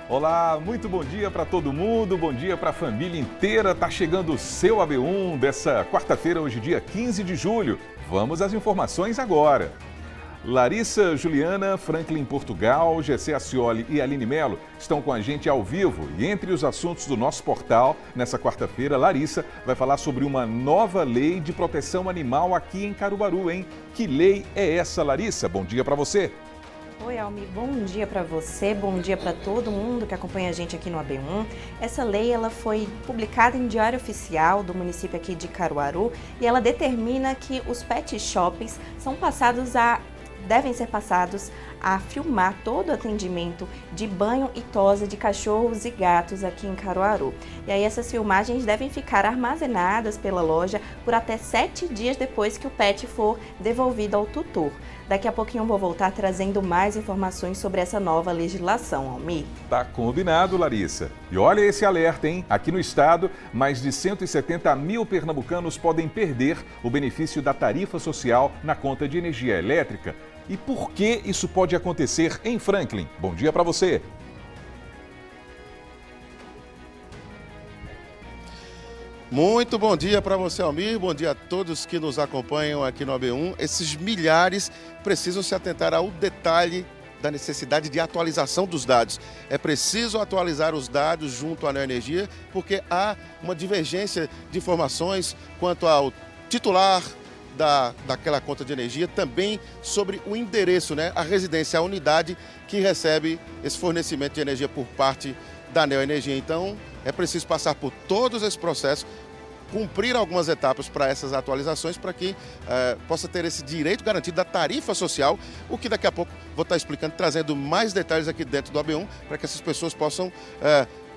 Olá, muito bom dia para todo mundo, bom dia para a família inteira. Tá chegando o seu AB1 dessa quarta-feira, hoje dia 15 de julho. Vamos às informações agora. Larissa Juliana, Franklin Portugal, Gessé Acioli e Aline Melo estão com a gente ao vivo. E entre os assuntos do nosso portal, nessa quarta-feira, Larissa vai falar sobre uma nova lei de proteção animal aqui em Caruaru, hein? Que lei é essa, Larissa? Bom dia para você. Oi, Almi, bom dia para você, bom dia para todo mundo que acompanha a gente aqui no AB1. Essa lei ela foi publicada em Diário Oficial do município aqui de Caruaru e ela determina que os pet shops devem ser passados a filmar todo o atendimento de banho e tosa de cachorros e gatos aqui em Caruaru. E aí essas filmagens devem ficar armazenadas pela loja por até 7 dias depois que o pet for devolvido ao tutor. Daqui a pouquinho eu vou voltar trazendo mais informações sobre essa nova legislação, Almi. Tá combinado, Larissa. E olha esse alerta, hein? Aqui no estado, mais de 170 mil pernambucanos podem perder o benefício da tarifa social na conta de energia elétrica. E por que isso pode acontecer em Franklin? Bom dia para você. Muito bom dia para você, Almir. Bom dia a todos que nos acompanham aqui no AB1. Esses milhares precisam se atentar ao detalhe da necessidade de atualização dos dados. É preciso atualizar os dados junto à Neoenergia, porque há uma divergência de informações quanto ao titular daquela conta de energia, também sobre o endereço, a residência, a unidade que recebe esse fornecimento de energia por parte da Neoenergia. Então, é preciso passar por todos esses processos, cumprir algumas etapas para essas atualizações, para que possa ter esse direito garantido da tarifa social, o que daqui a pouco vou estar explicando, trazendo mais detalhes aqui dentro do AB1, para que essas pessoas possam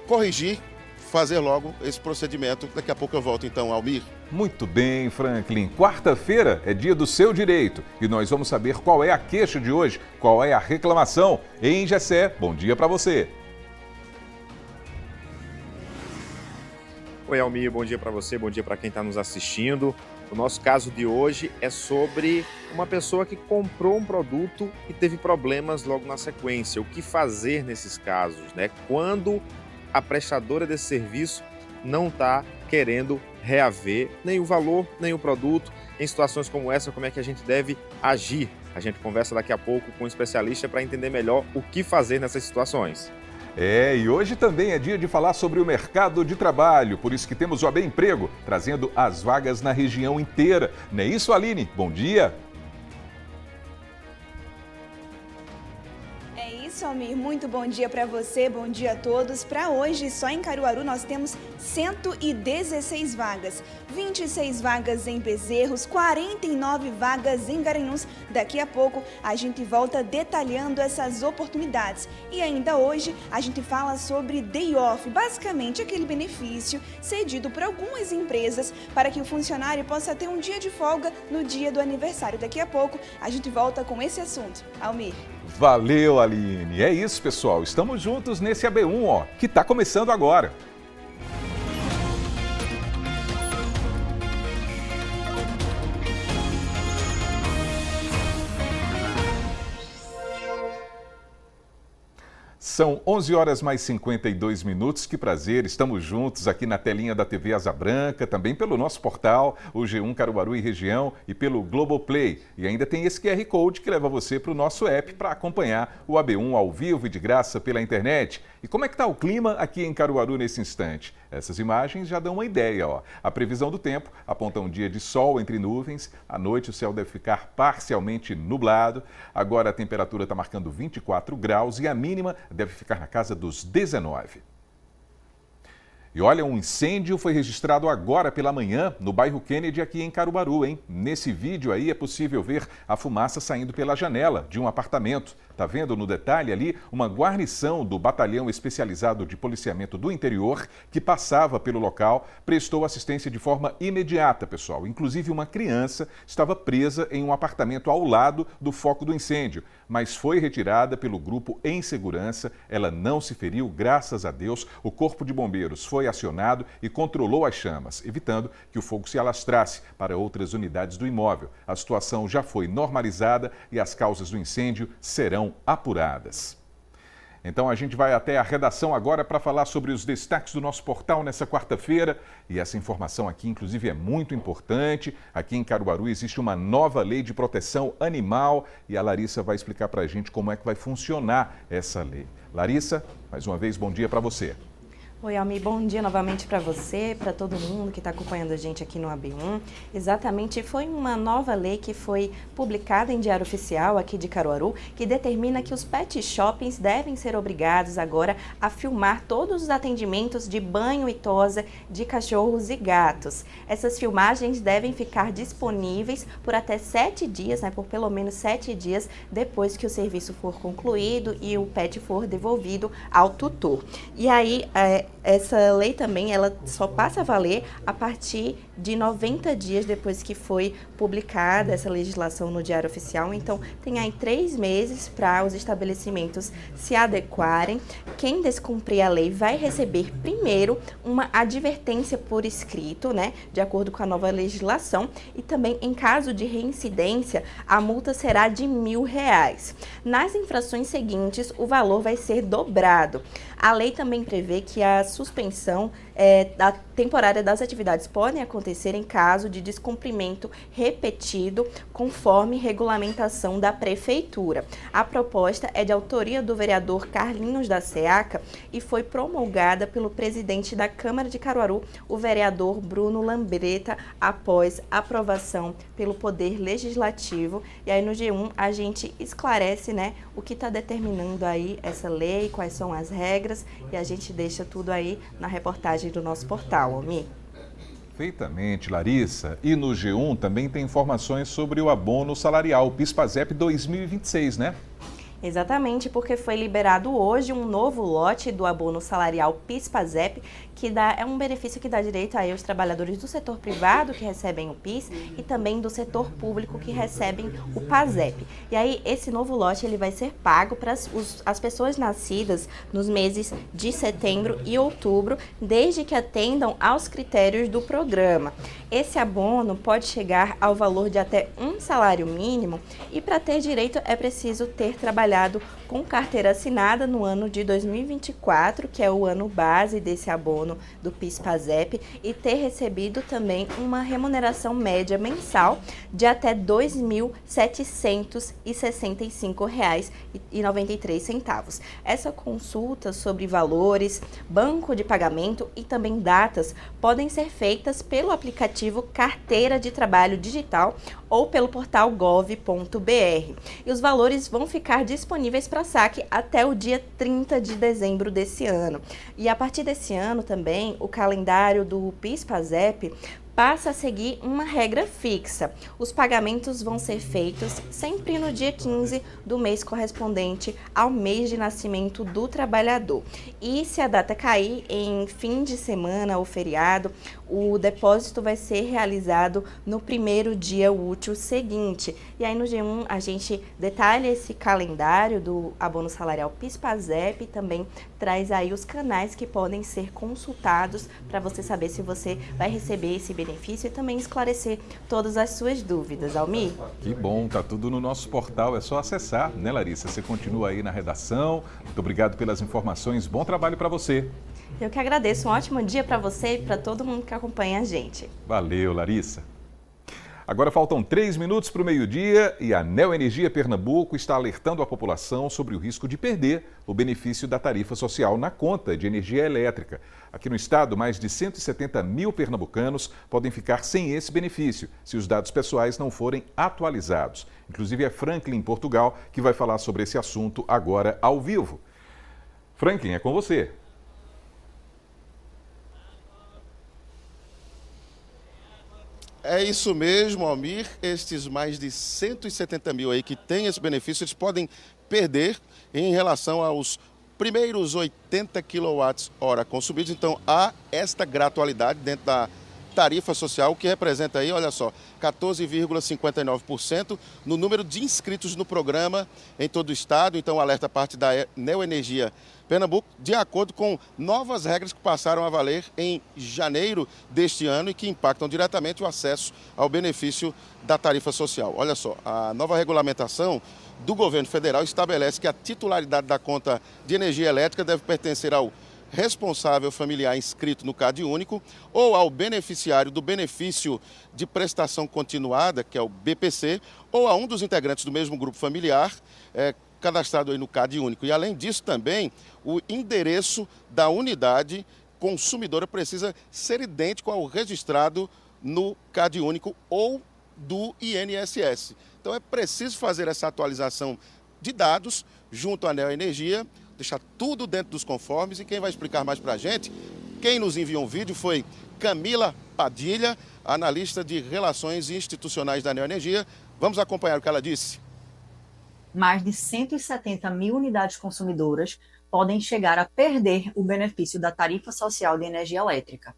corrigir, fazer logo esse procedimento. Daqui a pouco eu volto então, Almir. Muito bem, Franklin. Quarta-feira é dia do seu direito e nós vamos saber qual é a queixa de hoje, qual é a reclamação. Em Gessé, bom dia para você. Oi, Almir, bom dia para você, bom dia para quem está nos assistindo. O nosso caso de hoje é sobre uma pessoa que comprou um produto e teve problemas logo na sequência. O que fazer nesses casos, Quando a prestadora desse serviço não está querendo reaver nem o valor, nem o produto. Em situações como essa, como é que a gente deve agir? A gente conversa daqui a pouco com um especialista para entender melhor o que fazer nessas situações. E hoje também é dia de falar sobre o mercado de trabalho, por isso que temos o AB Emprego, trazendo as vagas na região inteira. Não é isso, Aline? Bom dia! Almir, muito bom dia para você, bom dia a todos. Para hoje, só em Caruaru, nós temos 116 vagas, 26 vagas em Bezerros, 49 vagas em Garanhuns. Daqui a pouco a gente volta detalhando essas oportunidades. E ainda hoje a gente fala sobre day off, basicamente aquele benefício cedido por algumas empresas para que o funcionário possa ter um dia de folga no dia do aniversário. Daqui a pouco a gente volta com esse assunto. Almir. Valeu, Aline. É isso, pessoal. Estamos juntos nesse AB1, que está começando agora. São 11 horas mais 52 minutos. Que prazer, estamos juntos aqui na telinha da TV Asa Branca, também pelo nosso portal, o G1 Caruaru e Região, e pelo Globoplay. E ainda tem esse QR Code que leva você para o nosso app para acompanhar o AB1 ao vivo e de graça pela internet. E como é que está o clima aqui em Caruaru nesse instante? Essas imagens já dão uma ideia, A previsão do tempo aponta um dia de sol entre nuvens. À noite o céu deve ficar parcialmente nublado. Agora a temperatura está marcando 24 graus e a mínima deve ficar na casa dos 19. E olha, um incêndio foi registrado agora pela manhã no bairro Kennedy aqui em Caruaru, hein? Nesse vídeo aí é possível ver a fumaça saindo pela janela de um apartamento. Tá vendo no detalhe ali uma guarnição do Batalhão Especializado de Policiamento do Interior que passava pelo local, prestou assistência de forma imediata, pessoal. Inclusive uma criança estava presa em um apartamento ao lado do foco do incêndio, mas foi retirada pelo grupo em segurança. Ela não se feriu, graças a Deus. O Corpo de Bombeiros foi acionado e controlou as chamas, evitando que o fogo se alastrasse para outras unidades do imóvel. A situação já foi normalizada e as causas do incêndio serão apuradas. Então a gente vai até a redação agora para falar sobre os destaques do nosso portal nessa quarta-feira. E essa informação aqui, inclusive, é muito importante. Aqui em Caruaru existe uma nova lei de proteção animal e a Larissa vai explicar para a gente como é que vai funcionar essa lei. Larissa, mais uma vez, bom dia para você. Oi, Almi, bom dia novamente para você, para todo mundo que está acompanhando a gente aqui no AB1. Exatamente, foi uma nova lei que foi publicada em Diário Oficial aqui de Caruaru, que determina que os pet shoppings devem ser obrigados agora a filmar todos os atendimentos de banho e tosa de cachorros e gatos. Essas filmagens devem ficar disponíveis por até 7 dias, por pelo menos 7 dias depois que o serviço for concluído e o pet for devolvido ao tutor. E aí, essa lei também, ela só passa a valer a partir de 90 dias depois que foi publicada essa legislação no Diário Oficial. Então, tem aí 3 meses para os estabelecimentos se adequarem. Quem descumprir a lei vai receber primeiro uma advertência por escrito, de acordo com a nova legislação. E também, em caso de reincidência, a multa será de R$1.000. Nas infrações seguintes, o valor vai ser dobrado. A lei também prevê que a suspensão da temporária das atividades podem acontecer em caso de descumprimento repetido, conforme regulamentação da Prefeitura. A proposta é de autoria do vereador Carlinhos da Seaca e foi promulgada pelo presidente da Câmara de Caruaru, o vereador Bruno Lambreta, após aprovação pelo Poder Legislativo. E aí no G1 a gente esclarece, o que está determinando aí essa lei, quais são as regras, e a gente deixa tudo aí na reportagem do nosso portal, Almi. Perfeitamente, Larissa. E no G1 também tem informações sobre o abono salarial, o PIS/PASEP 2026, né? Exatamente, porque foi liberado hoje um novo lote do abono salarial PIS/PASEP, que é um benefício que dá direito aí aos trabalhadores do setor privado que recebem o PIS e também do setor público que recebem o PASEP. E aí, esse novo lote ele vai ser pago para as pessoas nascidas nos meses de setembro e outubro, desde que atendam aos critérios do programa. Esse abono pode chegar ao valor de até um salário mínimo e para ter direito é preciso ter trabalhado com carteira assinada no ano de 2024, que é o ano base desse abono do PIS/PASEP, e ter recebido também uma remuneração média mensal de até R$ 2.765,93. Essa consulta sobre valores, banco de pagamento e também datas podem ser feitas pelo aplicativo Carteira de Trabalho Digital ou pelo portal gov.br. E os valores vão ficar disponíveis para saque até o dia 30 de dezembro desse ano. E a partir desse ano também, o calendário do PIS/PASEP passa a seguir uma regra fixa. Os pagamentos vão ser feitos sempre no dia 15 do mês correspondente ao mês de nascimento do trabalhador. E se a data cair em fim de semana ou feriado, o depósito vai ser realizado no primeiro dia útil seguinte. E aí no G1 a gente detalha esse calendário do abono salarial PIS/PASEP e também traz aí os canais que podem ser consultados para você saber se você vai receber esse benefício e também esclarecer todas as suas dúvidas, Almi. Que bom, tá tudo no nosso portal, é só acessar, né, Larissa? Você continua aí na redação. Muito obrigado pelas informações, bom trabalho para você. Eu que agradeço, um ótimo dia para você e para todo mundo que acompanha a gente. Valeu, Larissa. Agora faltam 3 minutos para o meio-dia e a Neoenergia Pernambuco está alertando a população sobre o risco de perder o benefício da tarifa social na conta de energia elétrica. Aqui no estado, mais de 170 mil pernambucanos podem ficar sem esse benefício se os dados pessoais não forem atualizados. Inclusive é Franklin, em Portugal, que vai falar sobre esse assunto agora ao vivo. Franklin, é com você. É isso mesmo, Almir. Estes mais de 170 mil aí que têm esse benefício, eles podem perder em relação aos primeiros 80 kWh consumidos. Então, há esta gratuidade dentro da tarifa social, que representa aí, olha só, 14,59% no número de inscritos no programa em todo o estado. Então o alerta parte da Neoenergia Pernambuco, de acordo com novas regras que passaram a valer em janeiro deste ano e que impactam diretamente o acesso ao benefício da tarifa social. Olha só, a nova regulamentação do governo federal estabelece que a titularidade da conta de energia elétrica deve pertencer ao responsável familiar inscrito no CadÚnico ou ao beneficiário do benefício de prestação continuada, que é o BPC, ou a um dos integrantes do mesmo grupo familiar, cadastrado aí no CadÚnico. E além disso também, o endereço da unidade consumidora precisa ser idêntico ao registrado no CadÚnico ou do INSS. Então é preciso fazer essa atualização de dados junto à Neoenergia, deixar tudo dentro dos conformes, e quem vai explicar mais para a gente, quem nos enviou um vídeo foi Camila Padilha, analista de Relações Institucionais da Neoenergia. Vamos acompanhar o que ela disse. Mais de 170 mil unidades consumidoras podem chegar a perder o benefício da tarifa social de energia elétrica.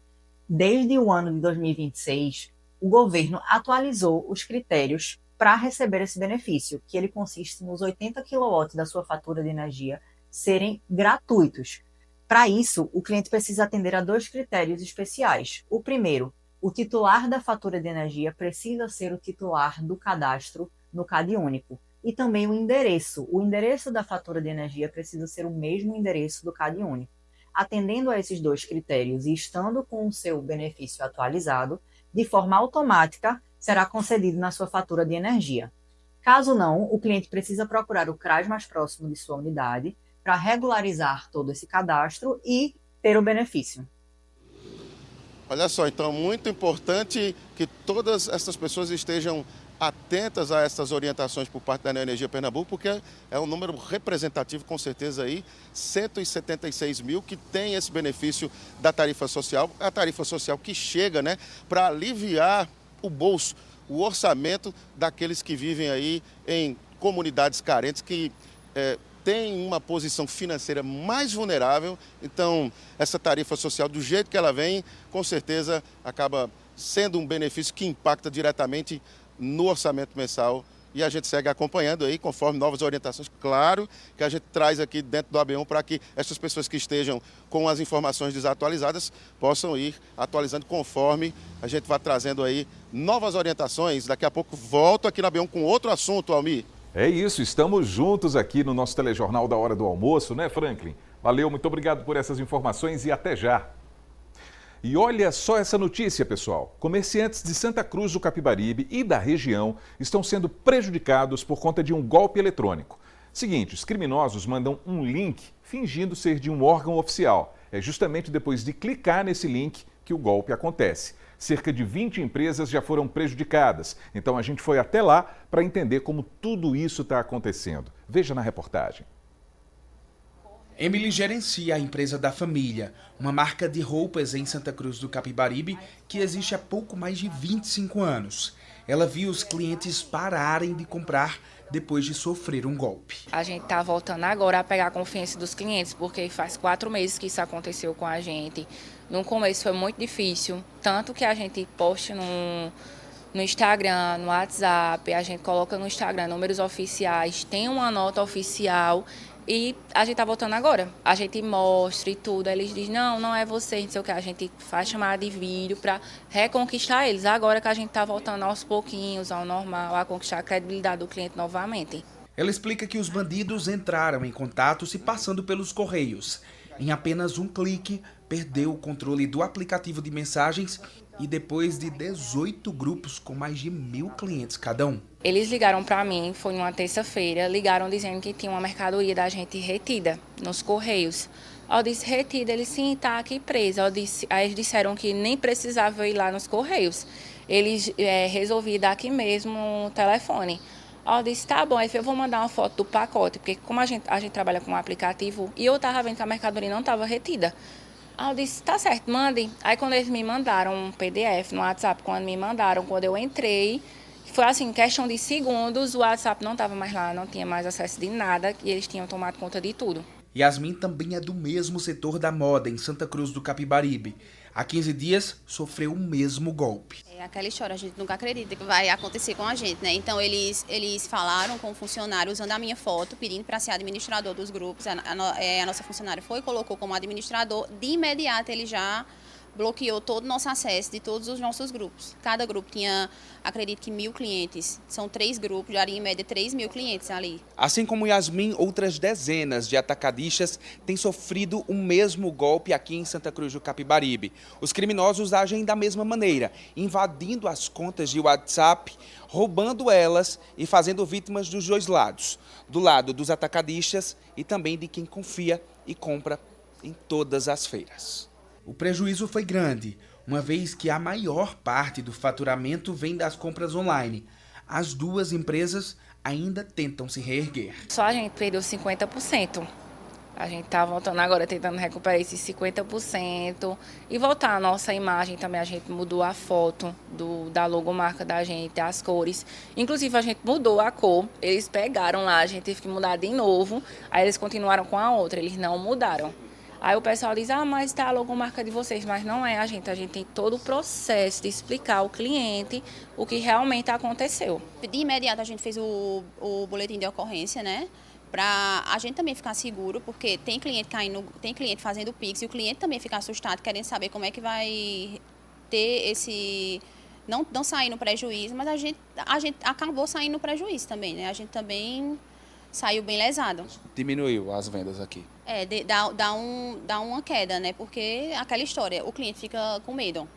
Desde o ano de 2026, o governo atualizou os critérios para receber esse benefício, que ele consiste nos 80 kW da sua fatura de energia serem gratuitos. Para isso, o cliente precisa atender a 2 critérios especiais. O primeiro, o titular da fatura de energia precisa ser o titular do cadastro no CadÚnico. E também o endereço. O endereço da fatura de energia precisa ser o mesmo endereço do CadÚnico. Atendendo a esses 2 critérios e estando com o seu benefício atualizado, de forma automática, será concedido na sua fatura de energia. Caso não, o cliente precisa procurar o CRAS mais próximo de sua unidade para regularizar todo esse cadastro e ter o benefício. Olha só, então muito importante que todas essas pessoas estejam atentas a essas orientações por parte da Neoenergia Pernambuco, porque é um número representativo, com certeza aí, 176 mil que tem esse benefício da tarifa social, a tarifa social que chega, né, para aliviar o bolso, o orçamento daqueles que vivem aí em comunidades carentes, que tem uma posição financeira mais vulnerável. Então, essa tarifa social, do jeito que ela vem, com certeza acaba sendo um benefício que impacta diretamente no orçamento mensal. E a gente segue acompanhando aí, conforme novas orientações. Claro que a gente traz aqui dentro do AB1 para que essas pessoas que estejam com as informações desatualizadas possam ir atualizando conforme a gente vai trazendo aí novas orientações. Daqui a pouco volto aqui no AB1 com outro assunto, Almir. É isso, estamos juntos aqui no nosso telejornal da Hora do Almoço, né, Franklin? Valeu, muito obrigado por essas informações e até já. E olha só essa notícia, pessoal. Comerciantes de Santa Cruz do Capibaribe e da região estão sendo prejudicados por conta de um golpe eletrônico. Seguinte, os criminosos mandam um link fingindo ser de um órgão oficial. É justamente depois de clicar nesse link que o golpe acontece. Cerca de 20 empresas já foram prejudicadas. Então a gente foi até lá para entender como tudo isso está acontecendo. Veja na reportagem. Emily gerencia a empresa da família, uma marca de roupas em Santa Cruz do Capibaribe que existe há pouco mais de 25 anos. Ela viu os clientes pararem de comprar depois de sofrer um golpe. A gente está voltando agora a pegar a confiança dos clientes, porque faz 4 meses que isso aconteceu com a gente. No começo foi muito difícil, tanto que a gente posta no Instagram, no WhatsApp, a gente coloca no Instagram números oficiais, tem uma nota oficial e a gente tá voltando agora. A gente mostra e tudo, aí eles dizem, não é você, não sei o que, a gente faz chamada de vídeo para reconquistar eles. Agora que a gente tá voltando aos pouquinhos, ao normal, a conquistar a credibilidade do cliente novamente. Ela explica que os bandidos entraram em contato se passando pelos correios. Em apenas um clique, perdeu o controle do aplicativo de mensagens e depois de 18 grupos com mais de 1.000 clientes cada um. Eles ligaram para mim, foi numa terça-feira, ligaram dizendo que tinha uma mercadoria da gente retida nos correios. Eu disse, retida? Eles, sim, tá aqui presa. Aí eles disseram que nem precisava ir lá nos correios. Eles resolviam dar aqui mesmo o telefone. Eu disse, tá bom, aí eu vou mandar uma foto do pacote, porque como a gente trabalha com um aplicativo, e eu estava vendo que a mercadoria não estava retida. Aí eu disse, tá certo, mandem. Aí quando eles me mandaram um PDF no WhatsApp, quando eu entrei, foi assim, questão de segundos, o WhatsApp não estava mais lá, não tinha mais acesso de nada, e eles tinham tomado conta de tudo. Yasmin também é do mesmo setor da moda, em Santa Cruz do Capibaribe. Há 15 dias, sofreu o mesmo golpe. É aquela história, a gente nunca acredita que vai acontecer com a gente, né? Então, eles falaram com o funcionário, usando a minha foto, pedindo para ser administrador dos grupos. A nossa funcionária foi e colocou como administrador. De imediato, ele já bloqueou todo o nosso acesso de todos os nossos grupos. Cada grupo tinha, acredito que 1.000 clientes. São 3 grupos, daria em média 3.000 clientes ali. Assim como Yasmin, outras dezenas de atacadistas têm sofrido o mesmo golpe aqui em Santa Cruz do Capibaribe. Os criminosos agem da mesma maneira, invadindo as contas de WhatsApp, roubando elas e fazendo vítimas dos dois lados. Do lado dos atacadistas e também de quem confia e compra em todas as feiras. O prejuízo foi grande, uma vez que a maior parte do faturamento vem das compras online. As duas empresas ainda tentam se reerguer. Só a gente perdeu 50%. A gente está voltando agora, tentando recuperar esses 50% e voltar a nossa imagem também. A gente mudou a foto da logomarca da gente, as cores. Inclusive, a gente mudou a cor. Eles pegaram lá, a gente teve que mudar de novo. Aí eles continuaram com a outra, eles não mudaram. Aí o pessoal diz, mas tá a logomarca de vocês, mas não é a gente tem todo o processo de explicar ao cliente o que realmente aconteceu. De imediato a gente fez o boletim de ocorrência, né? Para a gente também ficar seguro, porque tem cliente tem cliente fazendo Pix e o cliente também fica assustado, querendo saber como é que vai ter esse... Não sair no prejuízo, mas a gente acabou saindo no prejuízo também, né? A gente também saiu bem lesado. Diminuiu as vendas aqui. Dá uma queda, né? Porque aquela história, o cliente fica com medo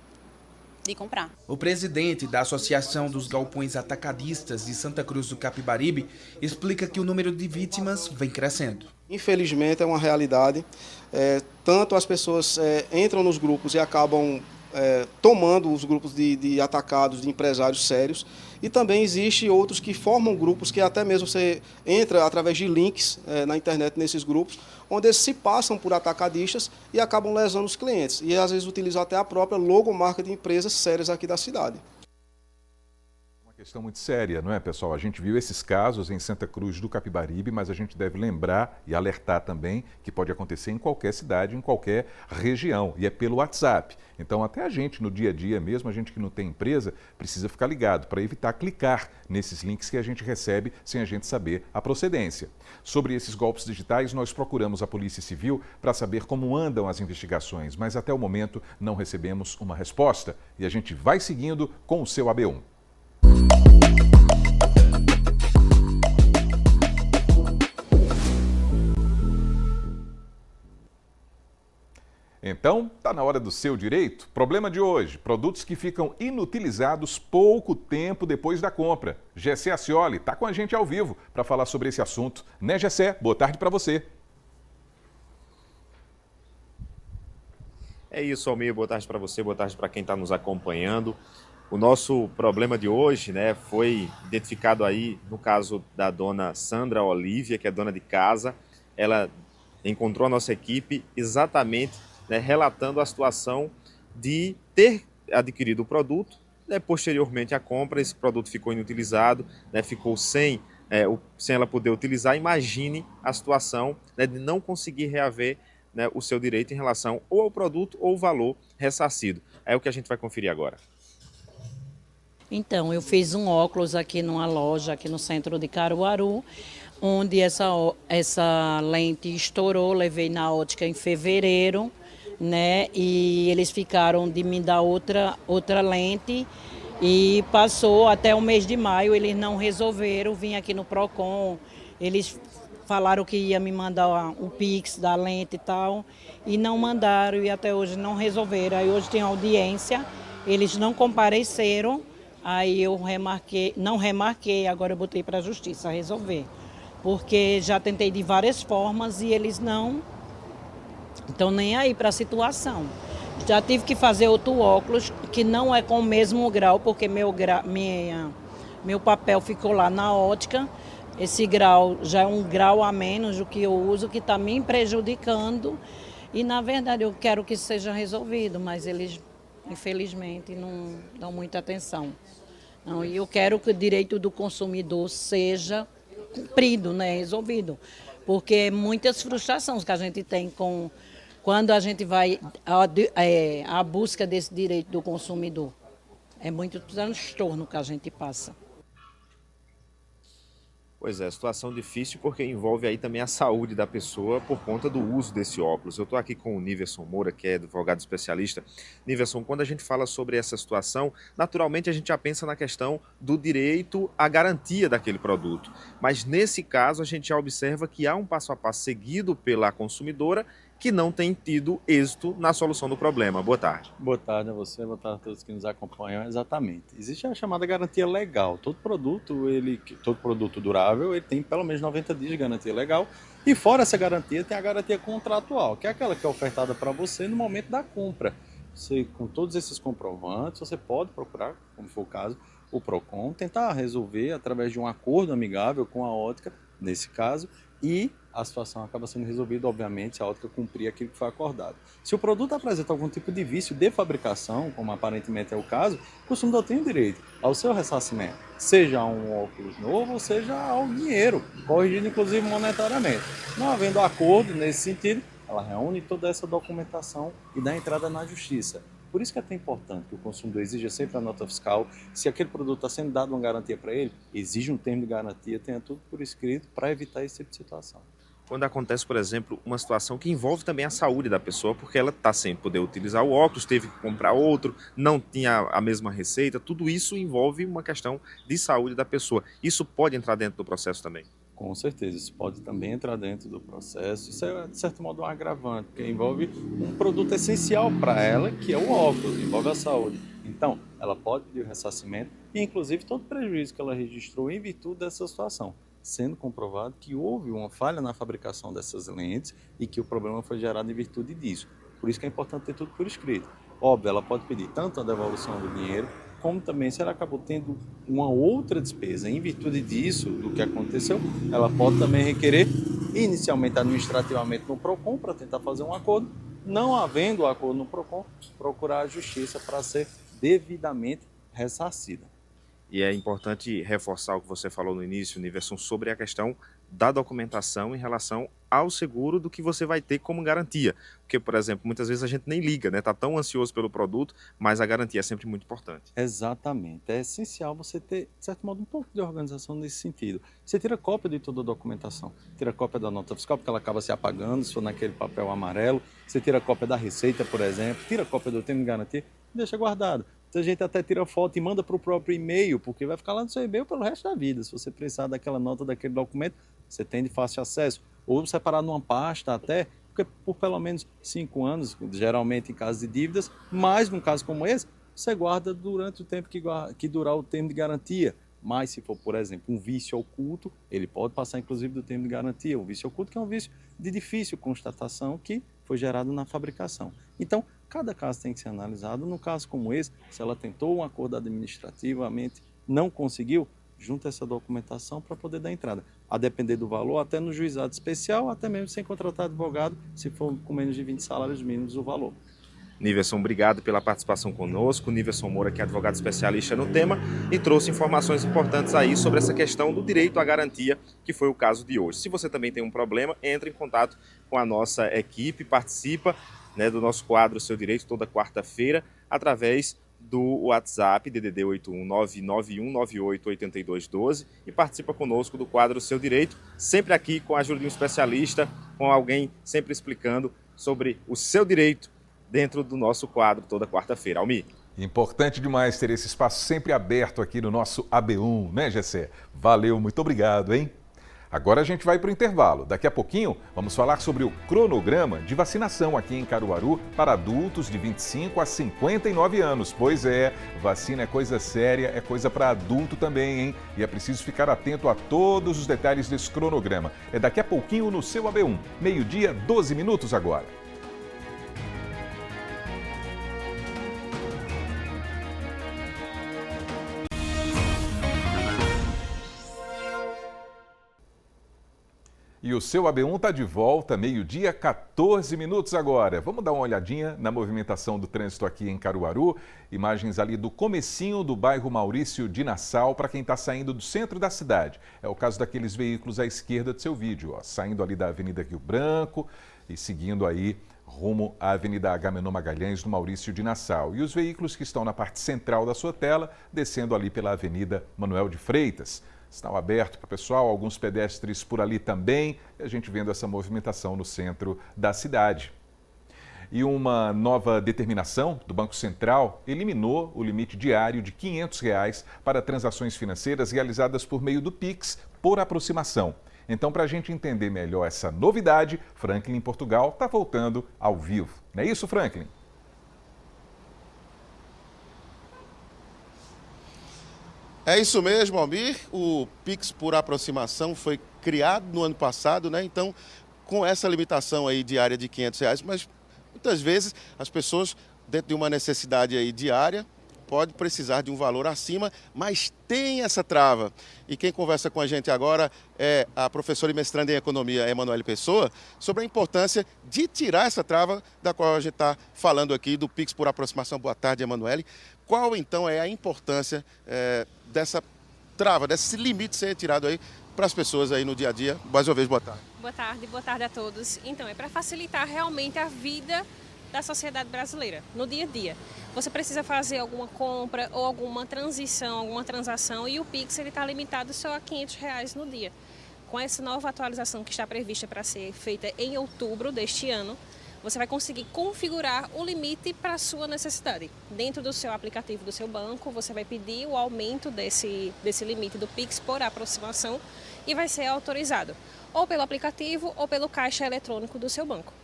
de comprar. O presidente da Associação dos Galpões Atacadistas de Santa Cruz do Capibaribe explica que o número de vítimas vem crescendo. Infelizmente é uma realidade. Tanto as pessoas entram nos grupos e acabam tomando os grupos de atacados, de empresários sérios, e também existe outros que formam grupos que até mesmo você entra através de links na internet nesses grupos, onde eles se passam por atacadistas e acabam lesando os clientes, e às vezes utilizam até a própria logomarca de empresas sérias aqui da cidade. Questão muito séria, não é, pessoal? A gente viu esses casos em Santa Cruz do Capibaribe, mas a gente deve lembrar e alertar também que pode acontecer em qualquer cidade, em qualquer região, e é pelo WhatsApp. Então, até a gente, no dia a dia mesmo, a gente que não tem empresa, precisa ficar ligado para evitar clicar nesses links que a gente recebe sem a gente saber a procedência. Sobre esses golpes digitais, nós procuramos a Polícia Civil para saber como andam as investigações, mas até o momento não recebemos uma resposta e a gente vai seguindo com o seu AB1. Então, está na hora do seu direito? Problema de hoje, produtos que ficam inutilizados pouco tempo depois da compra. Gessé Acioli está com a gente ao vivo para falar sobre esse assunto. Né, Gessé? Boa tarde para você. É isso, Almir. Boa tarde para você, boa tarde para quem está nos acompanhando. O nosso problema de hoje, né, foi identificado aí no caso da dona Sandra Olívia, que é dona de casa. Ela encontrou a nossa equipe exatamente, né, relatando a situação de ter adquirido o produto, né, posteriormente à compra, esse produto ficou inutilizado, né, ficou sem ela poder utilizar. Imagine a situação, né, de não conseguir reaver, né, o seu direito em relação ou ao produto ou ao valor ressarcido. É o que a gente vai conferir agora. Então, eu fiz um óculos aqui numa loja, aqui no centro de Caruaru, onde essa lente estourou, levei na ótica em fevereiro, né? E eles ficaram de me dar outra lente e passou até o mês de maio, eles não resolveram, vim aqui no Procon, eles falaram que ia me mandar o Pix da lente e tal, e não mandaram e até hoje não resolveram. Aí hoje tem audiência, eles não compareceram. Aí eu não remarquei, agora eu botei para a justiça resolver. Porque já tentei de várias formas e eles não estão nem aí para a situação. Já tive que fazer outro óculos, que não é com o mesmo grau, porque meu papel ficou lá na ótica. Esse grau já é um grau a menos do que eu uso, que está me prejudicando. E, na verdade, eu quero que seja resolvido, mas eles, infelizmente, não dão muita atenção. Não, e eu quero que o direito do consumidor seja cumprido, né, resolvido. porque é muitas frustrações que a gente tem quando a gente vai à busca desse direito do consumidor. É muito transtorno que a gente passa. Pois é, situação difícil porque envolve aí também a saúde da pessoa por conta do uso desse óculos. Eu estou aqui com o Niverson Moura, que é advogado especialista. Niverson, quando a gente fala sobre essa situação, naturalmente a gente já pensa na questão do direito à garantia daquele produto. Mas nesse caso a gente já observa que há um passo a passo seguido pela consumidora que não tem tido êxito na solução do problema. Boa tarde. Boa tarde a você, boa tarde a todos que nos acompanham. Exatamente. Existe a chamada garantia legal. Todo produto durável, ele tem pelo menos 90 dias de garantia legal. E fora essa garantia, tem a garantia contratual, que é aquela que é ofertada para você no momento da compra. Você, com todos esses comprovantes, você pode procurar, como for o caso, o PROCON, tentar resolver através de um acordo amigável com a ótica, nesse caso, e a situação acaba sendo resolvida, obviamente, se a ótica cumprir aquilo que foi acordado. Se o produto apresenta algum tipo de vício de fabricação, como aparentemente é o caso, o consumidor tem o direito ao seu ressarcimento, seja um óculos novo, ou seja ao dinheiro, corrigido inclusive monetariamente. Não havendo acordo nesse sentido, ela reúne toda essa documentação e dá entrada na justiça. Por isso que é tão importante que o consumidor exija sempre a nota fiscal. Se aquele produto está sendo dado uma garantia para ele, exige um termo de garantia, tenha tudo por escrito para evitar esse tipo de situação. Quando acontece, por exemplo, uma situação que envolve também a saúde da pessoa, porque ela está sem poder utilizar o óculos, teve que comprar outro, não tinha a mesma receita, tudo isso envolve uma questão de saúde da pessoa. Isso pode entrar dentro do processo também? Com certeza, isso pode também entrar dentro do processo. Isso é, de certo modo, um agravante, porque envolve um produto essencial para ela, que é o óculos, envolve a saúde. Então, ela pode pedir o ressarcimento e, inclusive, todo prejuízo que ela registrou em virtude dessa situação, sendo comprovado que houve uma falha na fabricação dessas lentes e que o problema foi gerado em virtude disso. Por isso que é importante ter tudo por escrito. Óbvio, ela pode pedir tanto a devolução do dinheiro, como também, se ela acabou tendo uma outra despesa em virtude disso, do que aconteceu, ela pode também requerer, inicialmente administrativamente no PROCON, para tentar fazer um acordo. Não havendo acordo no PROCON, procurar a justiça para ser devidamente ressarcida. E é importante reforçar o que você falou no início, Niverson, sobre a questão da documentação em relação ao seguro do que você vai ter como garantia. Porque, por exemplo, muitas vezes a gente nem liga, né? Está tão ansioso pelo produto, mas a garantia é sempre muito importante. Exatamente. É essencial você ter, de certo modo, um pouco de organização nesse sentido. Você tira cópia de toda a documentação. Tira cópia da nota fiscal, porque ela acaba se apagando, se for naquele papel amarelo. Você tira cópia da receita, por exemplo. Tira cópia do termo de garantia e deixa guardado. Muita gente até tira foto e manda para o próprio e-mail, porque vai ficar lá no seu e-mail pelo resto da vida. Se você precisar daquela nota, daquele documento, você tem de fácil acesso. Ou separar numa pasta até, porque por pelo menos 5 anos, geralmente em caso de dívidas, mas num caso como esse, você guarda durante o tempo que durar o termo de garantia. Mas se for, por exemplo, um vício oculto, ele pode passar inclusive do termo de garantia. O vício oculto que é um vício de difícil constatação que foi gerado na fabricação. Então, cada caso tem que ser analisado. No caso como esse, se ela tentou um acordo administrativamente, não conseguiu, junta essa documentação para poder dar entrada. A depender do valor, até no juizado especial, até mesmo sem contratar advogado, se for com menos de 20 salários mínimos o valor. Niverson, obrigado pela participação conosco. Niverson Moura, que é advogado especialista no tema, e trouxe informações importantes aí sobre essa questão do direito à garantia, que foi o caso de hoje. Se você também tem um problema, entre em contato com a nossa equipe, participa, né, do nosso quadro Seu Direito toda quarta-feira, através do WhatsApp DDD 81991988212 e participa conosco do quadro Seu Direito, sempre aqui com a ajuda de um especialista, com alguém sempre explicando sobre o seu direito dentro do nosso quadro toda quarta-feira. Almir. Importante demais ter esse espaço sempre aberto aqui no nosso AB1, né, Gessé? Valeu, muito obrigado, hein? Agora a gente vai para o intervalo. Daqui a pouquinho vamos falar sobre o cronograma de vacinação aqui em Caruaru para adultos de 25 a 59 anos. Pois é, vacina é coisa séria, é coisa para adulto também, hein? E é preciso ficar atento a todos os detalhes desse cronograma. É daqui a pouquinho no seu AB1. 12h, 12 minutos agora. E E o seu AB1 está de volta, meio-dia, 14 minutos agora. Vamos dar uma olhadinha na movimentação do trânsito aqui em Caruaru. Imagens ali do comecinho do bairro Maurício de Nassau, para quem está saindo do centro da cidade. É o caso daqueles veículos à esquerda do seu vídeo, ó, saindo ali da Avenida Rio Branco e seguindo aí rumo à Avenida Agamenon Magalhães, no Maurício de Nassau. E os veículos que estão na parte central da sua tela, descendo ali pela Avenida Manuel de Freitas. Sinal aberto para o pessoal, alguns pedestres por ali também, e a gente vendo essa movimentação no centro da cidade. E uma nova determinação do Banco Central eliminou o limite diário de R$ 500 para transações financeiras realizadas por meio do Pix por aproximação. Então, para a gente entender melhor essa novidade, Franklin em Portugal está voltando ao vivo. Não é isso, Franklin? É isso mesmo, Almir. O Pix por aproximação foi criado no ano passado, né? Então, com essa limitação aí diária de R$ 500, mas muitas vezes as pessoas, dentro de uma necessidade aí diária, pode precisar de um valor acima, mas tem essa trava. E quem conversa com a gente agora é a professora e mestranda em Economia, Emanuele Pessoa, sobre a importância de tirar essa trava da qual a gente está falando aqui, do Pix por aproximação. Boa tarde, Emanuele. Qual, então, é a importância dessa trava, desse limite ser tirado aí para as pessoas aí no dia a dia? Mais uma vez, boa tarde. Boa tarde a todos. Então, é para facilitar realmente a vida da sociedade brasileira, no dia a dia. Você precisa fazer alguma compra ou alguma transição, alguma transação, e o Pix está limitado só a R$ 500 no dia. Com essa nova atualização que está prevista para ser feita em outubro deste ano, você vai conseguir configurar o limite para a sua necessidade. Dentro do seu aplicativo do seu banco, você vai pedir o aumento desse limite do Pix por aproximação e vai ser autorizado, ou pelo aplicativo ou pelo caixa eletrônico do seu banco.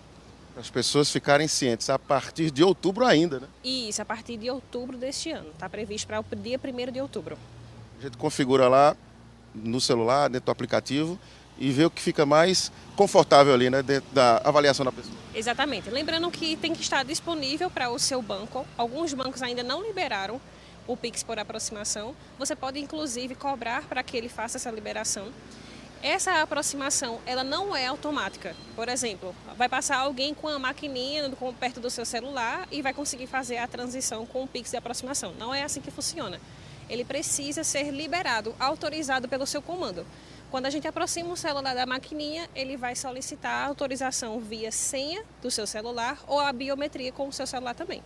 Para as pessoas ficarem cientes, a partir de outubro ainda, né? Isso, a partir de outubro deste ano. Está previsto para o dia 1º de outubro. A gente configura lá no celular, dentro do aplicativo, e vê o que fica mais confortável ali, né, dentro da avaliação da pessoa. Exatamente. Lembrando que tem que estar disponível para o seu banco. Alguns bancos ainda não liberaram o Pix por aproximação. Você pode, inclusive, cobrar para que ele faça essa liberação. Essa aproximação, ela não é automática. Por exemplo, vai passar alguém com a maquininha perto do seu celular e vai conseguir fazer a transição com o Pix de aproximação. Não é assim que funciona. Ele precisa ser liberado, autorizado pelo seu comando. Quando a gente aproxima o celular da maquininha, ele vai solicitar a autorização via senha do seu celular ou a biometria com o seu celular também.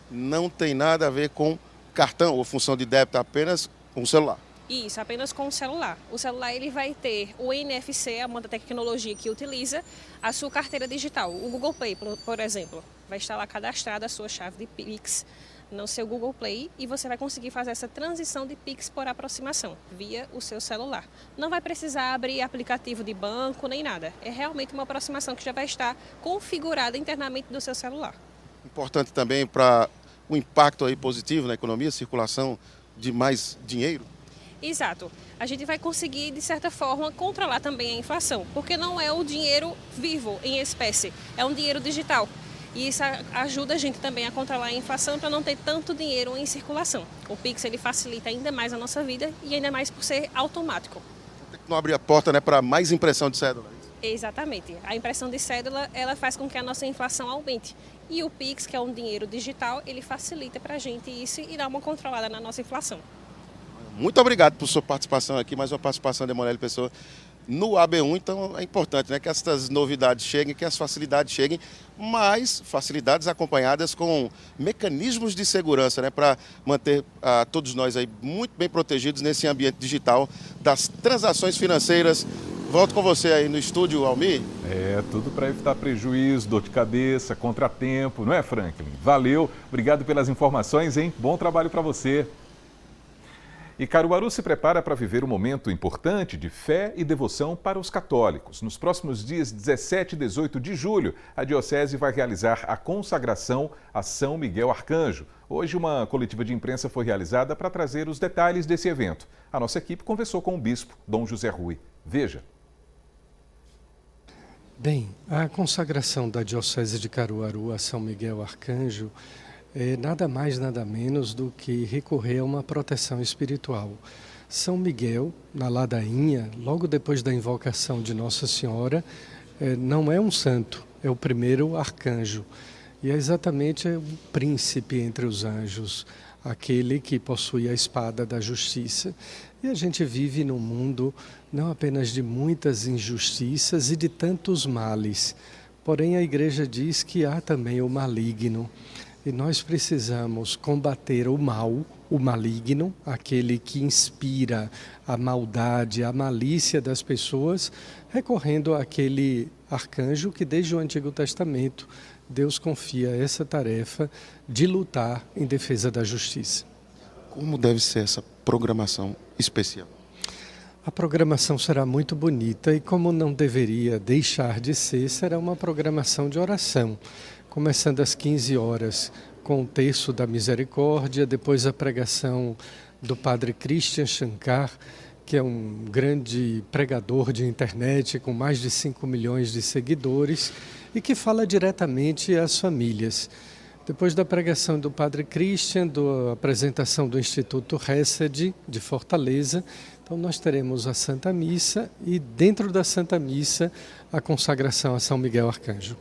Não tem nada a ver com cartão ou função de débito, apenas com o celular. Isso, apenas com o celular. O celular ele vai ter o NFC, é uma tecnologia que utiliza a sua carteira digital. O Google Play, por exemplo, vai estar lá cadastrada a sua chave de Pix no seu Google Play e você vai conseguir fazer essa transição de Pix por aproximação via o seu celular. Não vai precisar abrir aplicativo de banco nem nada. É realmente uma aproximação que já vai estar configurada internamente do seu celular. Importante também para o impacto aí positivo na economia, circulação de mais dinheiro. Exato. A gente vai conseguir, de certa forma, controlar também a inflação, porque não é o dinheiro vivo, em espécie, é um dinheiro digital. E isso ajuda a gente também a controlar a inflação para não ter tanto dinheiro em circulação. O Pix ele facilita ainda mais a nossa vida e ainda mais por ser automático. Não abrir a porta, né, para mais impressão de cédula. Exatamente. A impressão de cédula ela faz com que a nossa inflação aumente. E o Pix, que é um dinheiro digital, ele facilita para a gente isso e dá uma controlada na nossa inflação. Muito obrigado por sua participação aqui, mais uma participação de Emanuele Pessoa no AB1. Então é importante, né, que essas novidades cheguem, que as facilidades cheguem, mas facilidades acompanhadas com mecanismos de segurança, né, para manter todos nós aí muito bem protegidos nesse ambiente digital das transações financeiras. Volto com você aí no estúdio, Almir. É, tudo para evitar prejuízo, dor de cabeça, contratempo, não é, Franklin? Valeu, obrigado pelas informações, hein? Bom trabalho para você. E Caruaru se prepara para viver um momento importante de fé e devoção para os católicos. Nos próximos dias 17 e 18 de julho, a Diocese vai realizar a consagração a São Miguel Arcanjo. Hoje, uma coletiva de imprensa foi realizada para trazer os detalhes desse evento. A nossa equipe conversou com o bispo, Dom José Rui. Veja. Bem, a consagração da Diocese de Caruaru a São Miguel Arcanjo é nada mais, nada menos do que recorrer a uma proteção espiritual. São Miguel, na ladainha, logo depois da invocação de Nossa Senhora, não é um santo, é o primeiro arcanjo. E é exatamente o príncipe entre os anjos, aquele que possui a espada da justiça. E a gente vive num mundo não apenas de muitas injustiças e de tantos males, porém a Igreja diz que há também o maligno. E nós precisamos combater o mal, o maligno, aquele que inspira a maldade, a malícia das pessoas, recorrendo àquele arcanjo que desde o Antigo Testamento Deus confia essa tarefa de lutar em defesa da justiça. Como deve ser essa programação especial? A programação será muito bonita e, como não deveria deixar de ser, será uma programação de oração, começando às 15 horas com o terço da misericórdia, depois a pregação do padre Christian Shankar, que é um grande pregador de internet com mais de 5 milhões de seguidores e que fala diretamente às famílias. Depois da pregação do padre Christian, da apresentação do Instituto Hesed de Fortaleza, então nós teremos a Santa Missa e dentro da Santa Missa a consagração a São Miguel Arcanjo.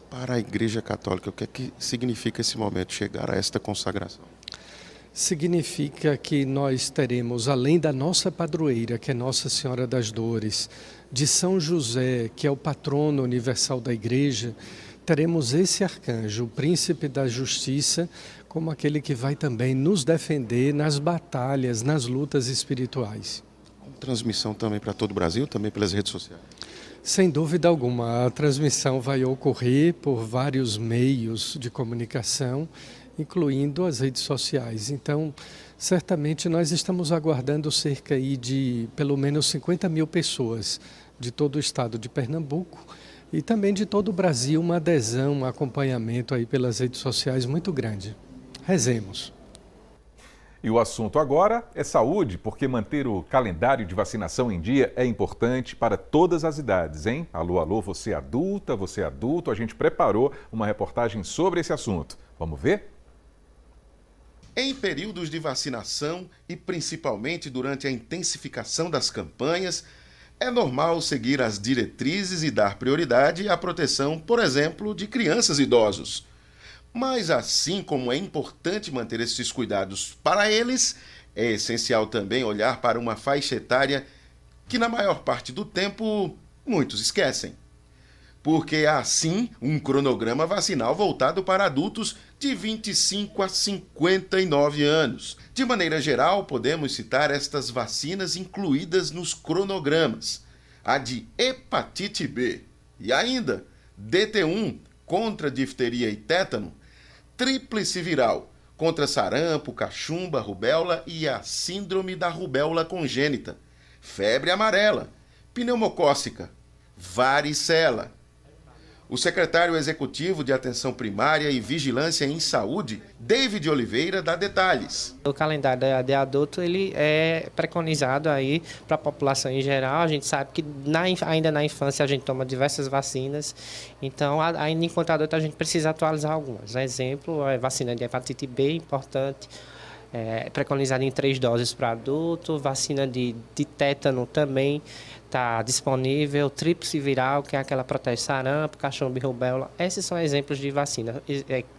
Para a Igreja Católica, o que é que significa esse momento, chegar a esta consagração? Significa que nós teremos, além da nossa padroeira, que é Nossa Senhora das Dores, de São José, que é o patrono universal da Igreja, teremos esse arcanjo, o príncipe da justiça, como aquele que vai também nos defender nas batalhas, nas lutas espirituais. Com transmissão também para todo o Brasil, também pelas redes sociais? Sem dúvida alguma, a transmissão vai ocorrer por vários meios de comunicação, incluindo as redes sociais. Então, certamente nós estamos aguardando cerca aí de pelo menos 50 mil pessoas de todo o estado de Pernambuco e também de todo o Brasil, uma adesão, um acompanhamento aí pelas redes sociais muito grande. Rezemos. E o assunto agora é saúde, porque manter o calendário de vacinação em dia é importante para todas as idades, hein? Alô, alô, você adulta, você adulto, a gente preparou uma reportagem sobre esse assunto. Vamos ver? Em períodos de vacinação e principalmente durante a intensificação das campanhas, é normal seguir as diretrizes e dar prioridade à proteção, por exemplo, de crianças e idosos. Mas assim como é importante manter esses cuidados para eles, é essencial também olhar para uma faixa etária que na maior parte do tempo muitos esquecem. Porque há sim um cronograma vacinal voltado para adultos de 25 a 59 anos. De maneira geral, podemos citar estas vacinas incluídas nos cronogramas. A de hepatite B e ainda DT1 contra difteria e tétano, tríplice viral contra sarampo, cachumba, rubéola e a síndrome da rubéola congênita, febre amarela, pneumocócica, varicela. O secretário executivo de Atenção Primária e Vigilância em Saúde, David Oliveira, dá detalhes. O calendário de adulto ele é preconizado aí para a população em geral. A gente sabe que ainda na infância a gente toma diversas vacinas, então ainda enquanto adulto a gente precisa atualizar algumas. Exemplo, a vacina de hepatite B, importante, preconizada em 3 doses para adulto, vacina de tétano também está disponível, tríplice viral, que é aquela protege sarampo, cachumba e rubéola. Esses são exemplos de vacina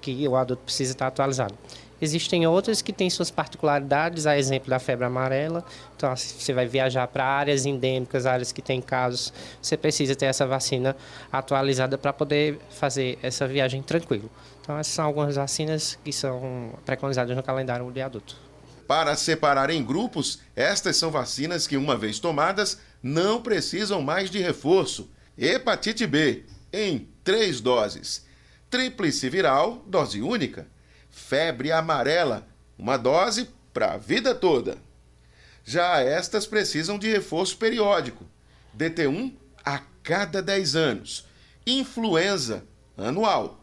que o adulto precisa estar atualizado. Existem outras que têm suas particularidades, a exemplo da febre amarela. Então, se você vai viajar para áreas endêmicas, áreas que têm casos, você precisa ter essa vacina atualizada para poder fazer essa viagem tranquilo. Então, essas são algumas vacinas que são preconizadas no calendário de adulto. Para separar em grupos, estas são vacinas que, uma vez tomadas, não precisam mais de reforço. Hepatite B, em 3 doses. Tríplice viral, dose única. Febre amarela, uma dose para a vida toda. Já estas precisam de reforço periódico. DT1 a cada 10 anos. Influenza, anual.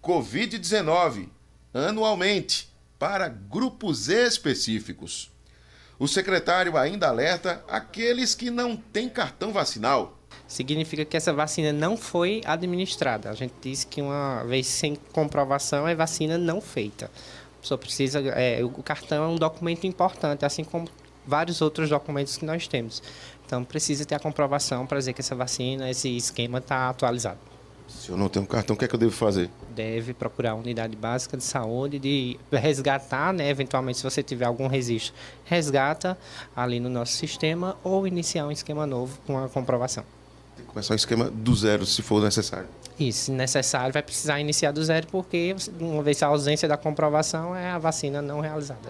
Covid-19, anualmente, para grupos específicos. O secretário ainda alerta aqueles que não têm cartão vacinal. Significa que essa vacina não foi administrada. A gente diz que uma vez sem comprovação é vacina não feita. A pessoa precisa, o cartão é um documento importante, assim como vários outros documentos que nós temos. Então, precisa ter a comprovação para dizer que essa vacina, esse esquema está atualizado. Se eu não tenho cartão, o que é que eu devo fazer? Deve procurar a unidade básica de saúde, de resgatar, né, eventualmente, se você tiver algum registro, resgata ali no nosso sistema ou iniciar um esquema novo com a comprovação. Tem que começar um esquema do zero, se for necessário. Isso, se necessário, vai precisar iniciar do zero, porque uma vez a ausência da comprovação é a vacina não realizada.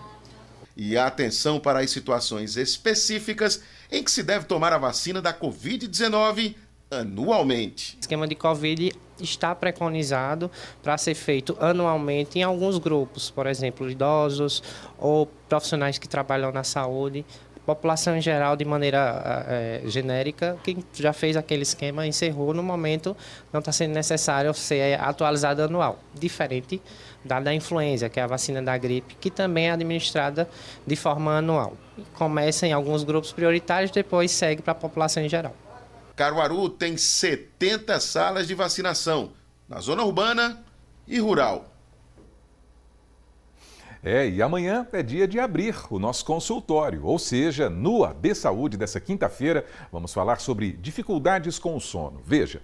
E atenção para as situações específicas em que se deve tomar a vacina da Covid-19 anualmente. O esquema de Covid está preconizado para ser feito anualmente em alguns grupos, por exemplo, idosos ou profissionais que trabalham na saúde. População em geral, de maneira genérica, quem já fez aquele esquema encerrou. No momento, não está sendo necessário ser atualizado anual, diferente da influenza, que é a vacina da gripe, que também é administrada de forma anual. Começa em alguns grupos prioritários, depois segue para a população em geral. Caruaru tem 70 salas de vacinação, na zona urbana e rural. E amanhã é dia de abrir o nosso consultório, ou seja, no AB Saúde dessa quinta-feira, vamos falar sobre dificuldades com o sono. Veja.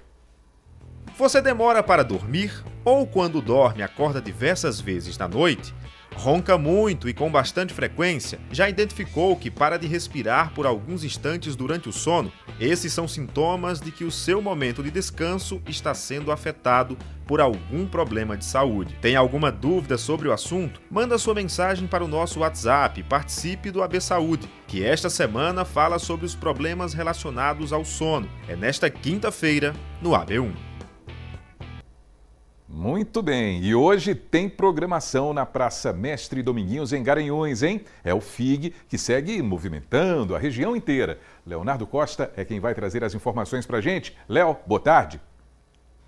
Você demora para dormir ou quando dorme acorda diversas vezes na noite? Ronca muito e com bastante frequência? Já identificou que para de respirar por alguns instantes durante o sono? Esses são sintomas de que o seu momento de descanso está sendo afetado por algum problema de saúde. Tem alguma dúvida sobre o assunto? Manda sua mensagem para o nosso WhatsApp e participe do AB Saúde, que esta semana fala sobre os problemas relacionados ao sono. É nesta quinta-feira, no AB1. Muito bem, e hoje tem programação na Praça Mestre Dominguinhos, em Garanhuns, hein? É o FIG que segue movimentando a região inteira. Leonardo Costa é quem vai trazer as informações pra gente. Léo, boa tarde.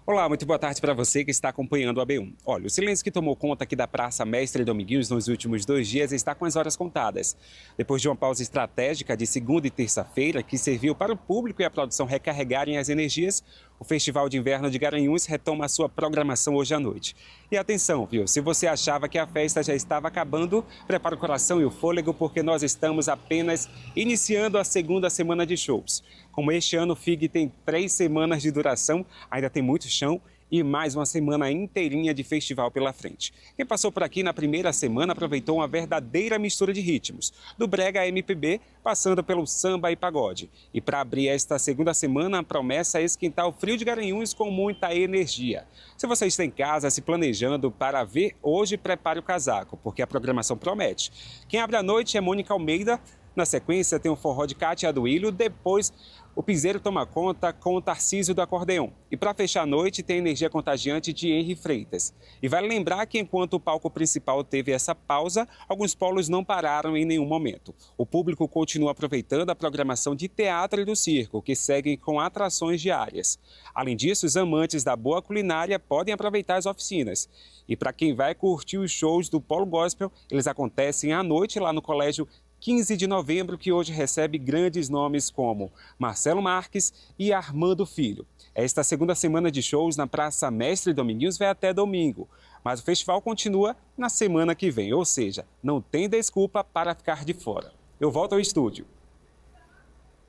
Olá, muito boa tarde para você que está acompanhando o AB1. Olha, o silêncio que tomou conta aqui da Praça Mestre Dominguinhos nos últimos 2 dias está com as horas contadas. Depois de uma pausa estratégica de segunda e terça-feira, que serviu para o público e a produção recarregarem as energias, o Festival de Inverno de Garanhuns retoma a sua programação hoje à noite. E atenção, viu? Se você achava que a festa já estava acabando, prepare o coração e o fôlego, porque nós estamos apenas iniciando a segunda semana de shows. Como este ano o FIG tem 3 semanas de duração, ainda tem muito chão e mais uma semana inteirinha de festival pela frente. Quem passou por aqui na primeira semana aproveitou uma verdadeira mistura de ritmos, do brega a MPB, passando pelo samba e pagode. E para abrir esta segunda semana, a promessa é esquentar o frio de Garanhuns com muita energia. Se você está em casa se planejando para ver, hoje prepare o casaco, porque a programação promete. Quem abre a noite é Mônica Almeida. Na sequência tem o forró de Cátia Aduílio, depois o piseiro toma conta com o Tarcísio do acordeão. E para fechar a noite tem a energia contagiante de Henri Freitas. E vale lembrar que enquanto o palco principal teve essa pausa, alguns polos não pararam em nenhum momento. O público continua aproveitando a programação de teatro e do circo, que seguem com atrações diárias. Além disso, os amantes da boa culinária podem aproveitar as oficinas. E para quem vai curtir os shows do Polo Gospel, eles acontecem à noite lá no Colégio 15 de novembro, que hoje recebe grandes nomes como Marcelo Marques e Armando Filho. Esta segunda semana de shows na Praça Mestre Dominguinhos vai até domingo, mas o festival continua na semana que vem, ou seja, não tem desculpa para ficar de fora. Eu volto ao estúdio.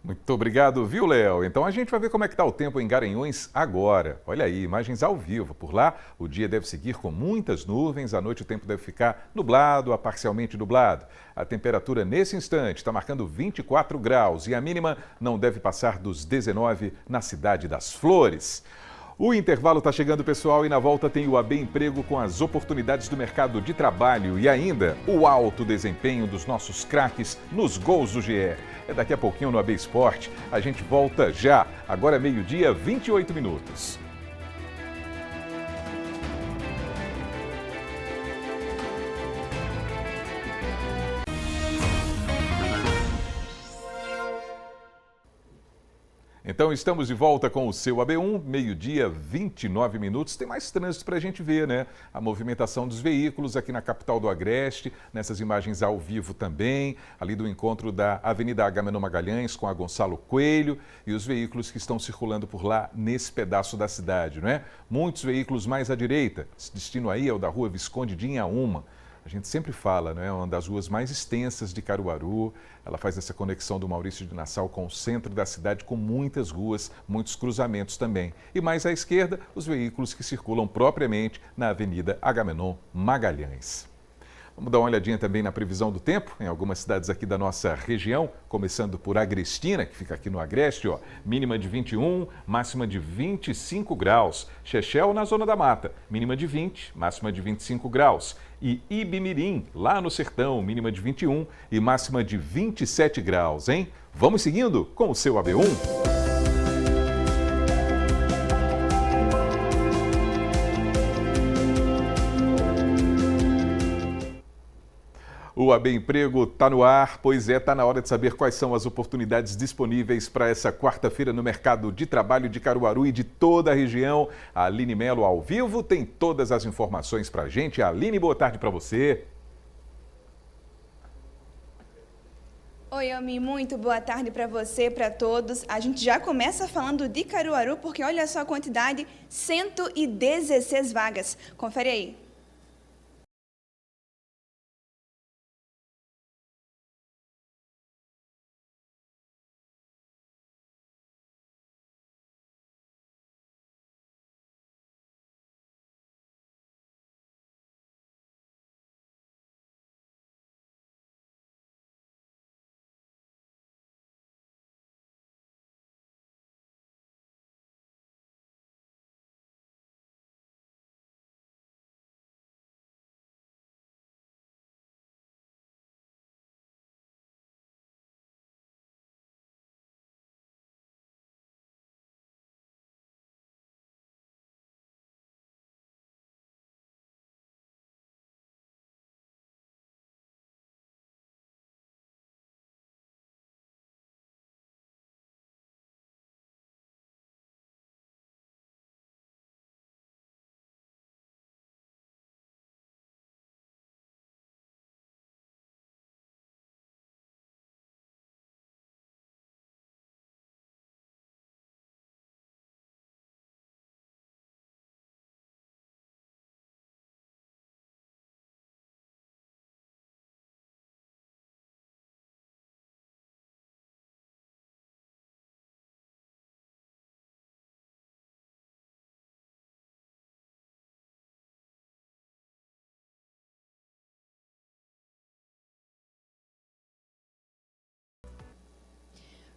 Muito obrigado, viu, Léo? Então a gente vai ver como é que está o tempo em Garanhuns agora. Olha aí, imagens ao vivo. Por lá, o dia deve seguir com muitas nuvens, à noite o tempo deve ficar nublado a parcialmente nublado. A temperatura nesse instante está marcando 24 graus e a mínima não deve passar dos 19 na Cidade das Flores. O intervalo está chegando, pessoal, e na volta tem o AB Emprego com as oportunidades do mercado de trabalho e ainda o alto desempenho dos nossos craques nos gols do GE. É daqui a pouquinho no AB Esporte. A gente volta já. Agora é meio-dia, 28 minutos. Então estamos de volta com o seu AB1, meio-dia, 29 minutos. Tem mais trânsito para a gente ver, né? A movimentação dos veículos aqui na capital do Agreste, nessas imagens ao vivo também, ali do encontro da Avenida Agamenon Magalhães com a Gonçalo Coelho e os veículos que estão circulando por lá nesse pedaço da cidade, não é? Muitos veículos mais à direita, esse destino aí é o da Rua Visconde de Inhaúma. A gente sempre fala, né? Uma das ruas mais extensas de Caruaru. Ela faz essa conexão do Maurício de Nassau com o centro da cidade, com muitas ruas, muitos cruzamentos também. E mais à esquerda, os veículos que circulam propriamente na Avenida Agamenon Magalhães. Vamos dar uma olhadinha também na previsão do tempo em algumas cidades aqui da nossa região, começando por Agrestina, que fica aqui no Agreste, ó, mínima de 21, máxima de 25 graus. Chechel, na Zona da Mata, mínima de 20, máxima de 25 graus. E Ibimirim, lá no Sertão, mínima de 21 e máxima de 27 graus, hein? Vamos seguindo com o seu AB1. O AB Emprego está no ar, pois está na hora de saber quais são as oportunidades disponíveis para essa quarta-feira no mercado de trabalho de Caruaru e de toda a região. A Aline Melo, ao vivo, tem todas as informações para a gente. Aline, boa tarde para você. Oi, Almi, muito boa tarde para você, para todos. A gente já começa falando de Caruaru, porque olha só a quantidade, 116 vagas. Confere aí.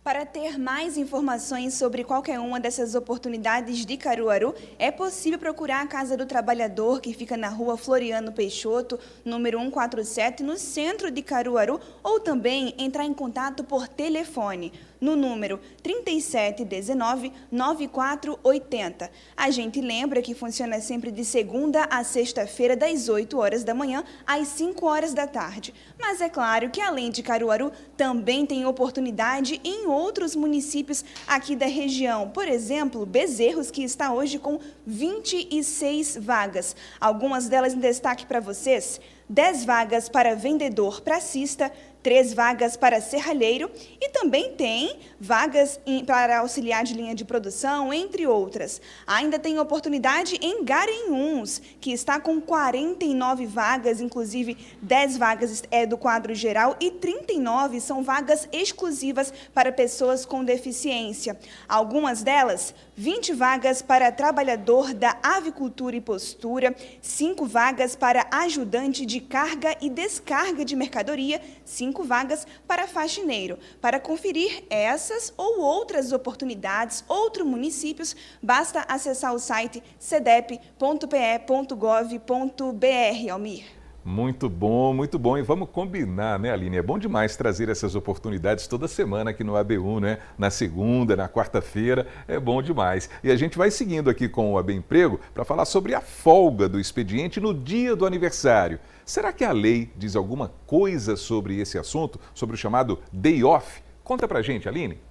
Para ter mais informações sobre qualquer uma dessas oportunidades de Caruaru, é possível procurar a Casa do Trabalhador, que fica na rua Floriano Peixoto, número 147, no centro de Caruaru, ou também entrar em contato por telefone, no número 3719-9480. A gente lembra que funciona sempre de segunda a sexta-feira, das 8 horas da manhã às 5 horas da tarde. Mas é claro que, além de Caruaru, também tem oportunidade em outros municípios aqui da região. Por exemplo, Bezerros, que está hoje com 26 vagas. Algumas delas em destaque para vocês: 10 vagas para vendedor pracista, 3 vagas para serralheiro e também tem vagas para auxiliar de linha de produção, entre outras. Ainda tem oportunidade em Garanhuns, que está com 49 vagas, inclusive 10 vagas é do quadro geral e 39 são vagas exclusivas para pessoas com deficiência. Algumas delas, 20 vagas para trabalhador da avicultura e postura, 5 vagas para ajudante de carga e descarga de mercadoria, 5 vagas para faxineiro. Para conferir essas ou outras oportunidades, outros municípios, basta acessar o site cedep.pe.gov.br, Almir. Muito bom, muito bom. E vamos combinar, né, Aline? É bom demais trazer essas oportunidades toda semana aqui no AB1, né? Na segunda, na quarta-feira, é bom demais. E a gente vai seguindo aqui com o AB Emprego para falar sobre a folga do expediente no dia do aniversário. Será que a lei diz alguma coisa sobre esse assunto, sobre o chamado day off? Conta pra gente, Aline.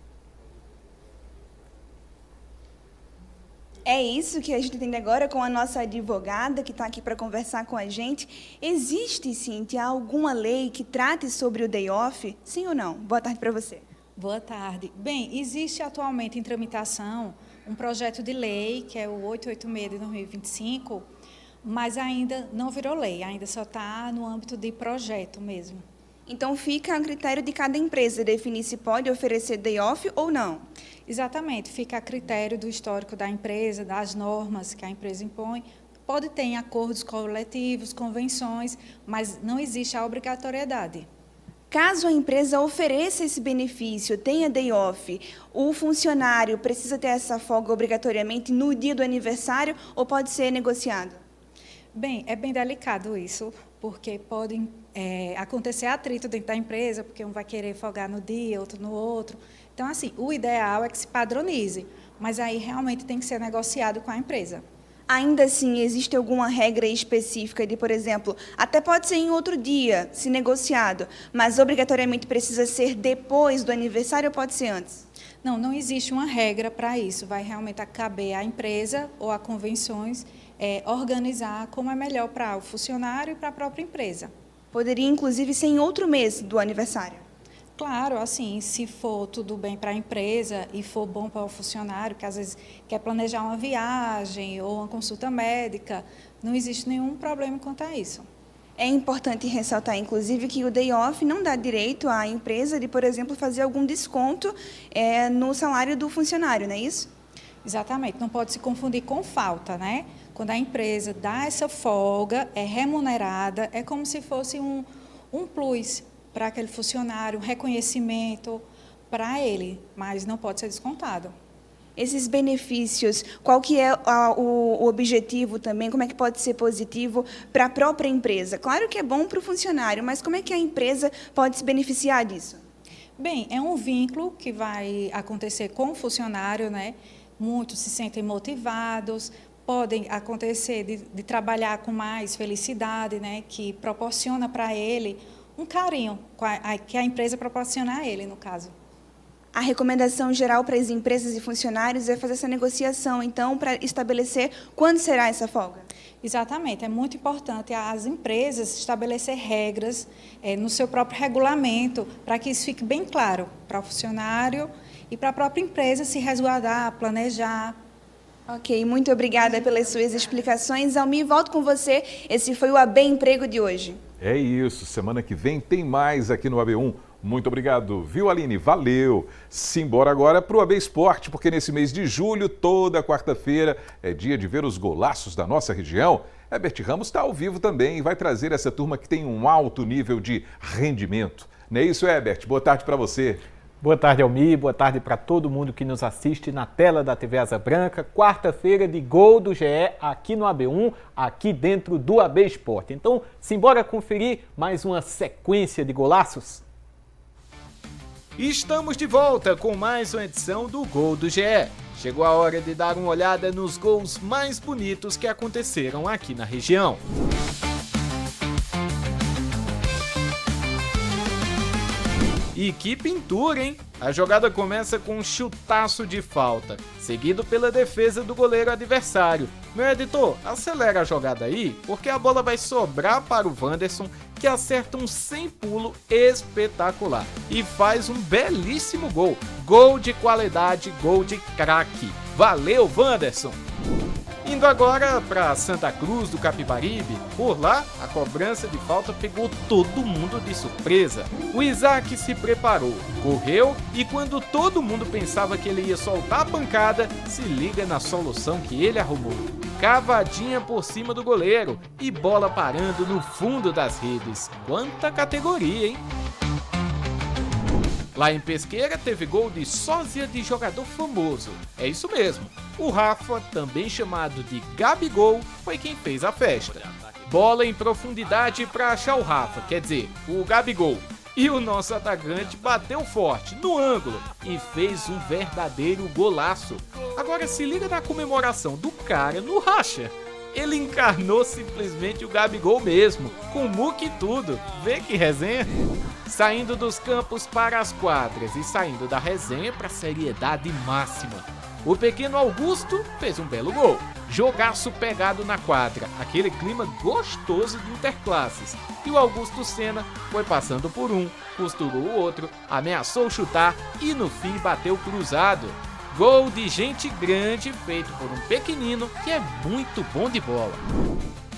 É isso que a gente tem agora com a nossa advogada, que está aqui para conversar com a gente. Existe, Cíntia, alguma lei que trate sobre o day off? Sim ou não? Boa tarde para você. Boa tarde. Bem, existe atualmente em tramitação um projeto de lei, que é o 886 de 2025, mas ainda não virou lei, ainda só está no âmbito de projeto mesmo. Então fica a critério de cada empresa definir se pode oferecer day off ou não? Exatamente, fica a critério do histórico da empresa, das normas que a empresa impõe. Pode ter acordos coletivos, convenções, mas não existe a obrigatoriedade. Caso a empresa ofereça esse benefício, tenha day off, o funcionário precisa ter essa folga obrigatoriamente no dia do aniversário ou pode ser negociado? Bem, é bem delicado isso, porque pode acontecer atrito dentro da empresa, porque um vai querer folgar no dia, outro no outro. Então, assim, o ideal é que se padronize, mas aí realmente tem que ser negociado com a empresa. Ainda assim, existe alguma regra específica de, por exemplo, até pode ser em outro dia, se negociado, mas obrigatoriamente precisa ser depois do aniversário ou pode ser antes? Não, não existe uma regra para isso. Vai realmente caber à empresa ou a convenções organizar como é melhor para o funcionário e para a própria empresa. Poderia, inclusive, ser em outro mês do aniversário? Claro, assim, se for tudo bem para a empresa e for bom para o funcionário, que às vezes quer planejar uma viagem ou uma consulta médica, não existe nenhum problema quanto a isso. É importante ressaltar, inclusive, que o day off não dá direito à empresa de, por exemplo, fazer algum desconto no salário do funcionário, não é isso? Exatamente, não pode se confundir com falta, né? Quando a empresa dá essa folga, é remunerada, é como se fosse um plus para aquele funcionário, um reconhecimento para ele, mas não pode ser descontado. Esses benefícios, qual que é o objetivo também, como é que pode ser positivo para a própria empresa? Claro que é bom para o funcionário, mas como é que a empresa pode se beneficiar disso? Bem, é um vínculo que vai acontecer com o funcionário, né? Muitos se sentem motivados, podem acontecer de trabalhar com mais felicidade, né? Que proporciona para ele um carinho que a empresa proporciona a ele, no caso. A recomendação geral para as empresas e funcionários é fazer essa negociação, então, para estabelecer quando será essa folga? Exatamente, é muito importante as empresas estabelecer regras no seu próprio regulamento, para que isso fique bem claro para o funcionário e para a própria empresa se resguardar, planejar. Ok, muito obrigada pelas suas explicações. Almir, volto com você. Esse foi o AB Emprego de hoje. É isso, semana que vem tem mais aqui no AB1. Muito obrigado, viu, Aline? Valeu! Simbora agora para o AB Esporte, porque nesse mês de julho, toda quarta-feira, é dia de ver os golaços da nossa região. Herbert Ramos está ao vivo também e vai trazer essa turma que tem um alto nível de rendimento. Não é isso, Herbert? Boa tarde para você. Boa tarde, Almir. Boa tarde para todo mundo que nos assiste na tela da TV Asa Branca. Quarta-feira de Gol do GE aqui no AB1, aqui dentro do AB Esporte. Então, simbora conferir mais uma sequência de golaços? Estamos de volta com mais uma edição do Gol do GE. Chegou a hora de dar uma olhada nos gols mais bonitos que aconteceram aqui na região. E que pintura, hein? A jogada começa com um chutaço de falta, seguido pela defesa do goleiro adversário. Meu editor, acelera a jogada aí, porque a bola vai sobrar para o Wanderson, que acerta um sem pulo espetacular e faz um belíssimo gol. Gol de qualidade, gol de craque. Valeu, Wanderson! Indo agora para Santa Cruz do Capibaribe, por lá a cobrança de falta pegou todo mundo de surpresa. O Isaac se preparou, correu e quando todo mundo pensava que ele ia soltar a pancada, se liga na solução que ele arrumou. Cavadinha por cima do goleiro e bola parando no fundo das redes. Quanta categoria, hein? Lá em Pesqueira teve gol de sósia de jogador famoso. É isso mesmo, o Rafa, também chamado de Gabigol, foi quem fez a festa. Bola em profundidade para achar o Rafa, quer dizer, o Gabigol. E o nosso atacante bateu forte, no ângulo, e fez um verdadeiro golaço. Agora se liga na comemoração do cara no racha. Ele encarnou simplesmente o Gabigol mesmo, com muque e tudo. Vê que resenha! Saindo dos campos para as quadras e saindo da resenha para a seriedade máxima. O pequeno Augusto fez um belo gol. Jogaço pegado na quadra, aquele clima gostoso de interclasses. E o Augusto Senna foi passando por um, costurou o outro, ameaçou chutar e no fim bateu cruzado. Gol de gente grande feito por um pequenino que é muito bom de bola.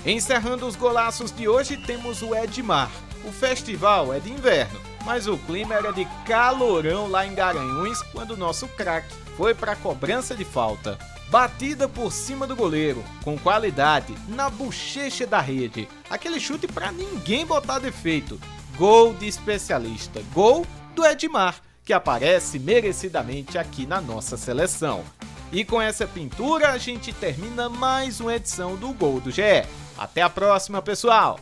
Encerrando os golaços de hoje, temos o Edmar. O festival é de inverno, mas o clima era de calorão lá em Garanhuns quando o nosso craque foi para a cobrança de falta. Batida por cima do goleiro, com qualidade, na bochecha da rede. Aquele chute para ninguém botar defeito. Gol de especialista, gol do Edmar, que aparece merecidamente aqui na nossa seleção. E com essa pintura a gente termina mais uma edição do Gol do GE. Até a próxima, pessoal!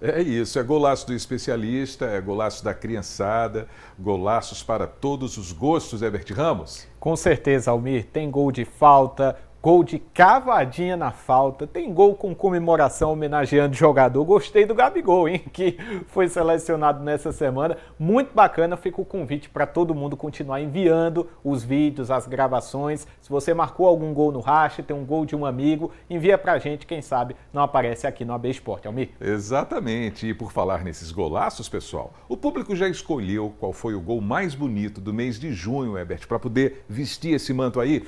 É isso, é golaço do especialista, é golaço da criançada, golaços para todos os gostos, Herbert Ramos. Com certeza, Almir, tem gol de falta, gol de cavadinha na falta, tem gol com comemoração homenageando o jogador. Gostei do Gabigol, hein, que foi selecionado nessa semana. Muito bacana, fica o convite para todo mundo continuar enviando os vídeos, as gravações. Se você marcou algum gol no racha, tem um gol de um amigo, envia pra gente, quem sabe não aparece aqui no AB Esporte, Almir. Exatamente, e por falar nesses golaços, pessoal, o público já escolheu qual foi o gol mais bonito do mês de junho, Herbert, para poder vestir esse manto aí?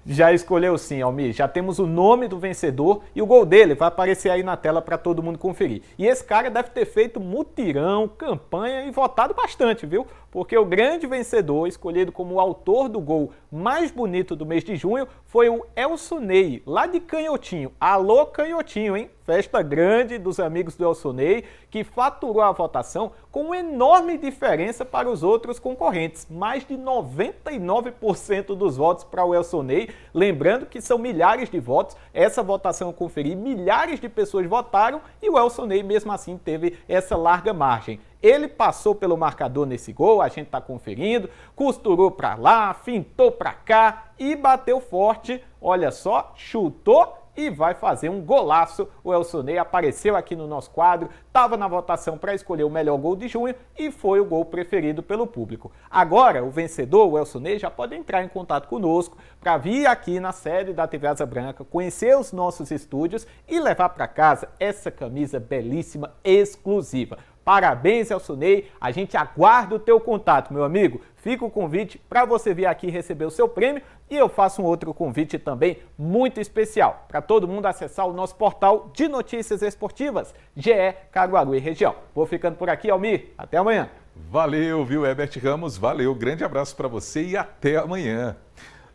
Já escolheu sim, Almir. Já temos o nome do vencedor e o gol dele vai aparecer aí na tela para todo mundo conferir. E esse cara deve ter feito mutirão, campanha e votado bastante, viu? Porque o grande vencedor, escolhido como o autor do gol mais bonito do mês de junho, foi o Elsonei, lá de Canhotinho. Alô, Canhotinho, hein? Festa grande dos amigos do Elsonei, que faturou a votação com uma enorme diferença para os outros concorrentes. Mais de 99% dos votos para o Elsonei. Lembrando que são milhares de votos. Essa votação eu conferi, milhares de pessoas votaram e o Elsonei mesmo assim teve essa larga margem. Ele passou pelo marcador nesse gol, a gente está conferindo, costurou para lá, fintou para cá e bateu forte. Olha só, chutou e vai fazer um golaço. O Elsonei apareceu aqui no nosso quadro, estava na votação para escolher o melhor gol de junho e foi o gol preferido pelo público. Agora, o vencedor, o Elsonei, já pode entrar em contato conosco para vir aqui na sede da TV Asa Branca, conhecer os nossos estúdios e levar para casa essa camisa belíssima, exclusiva. Parabéns, Elsonei, a gente aguarda o teu contato, meu amigo. Fica o convite para você vir aqui receber o seu prêmio e eu faço um outro convite também muito especial para todo mundo acessar o nosso portal de notícias esportivas, GE Caruaru e região. Vou ficando por aqui, Almir. Até amanhã. Valeu, viu, Herbert Ramos? Valeu, grande abraço para você e até amanhã.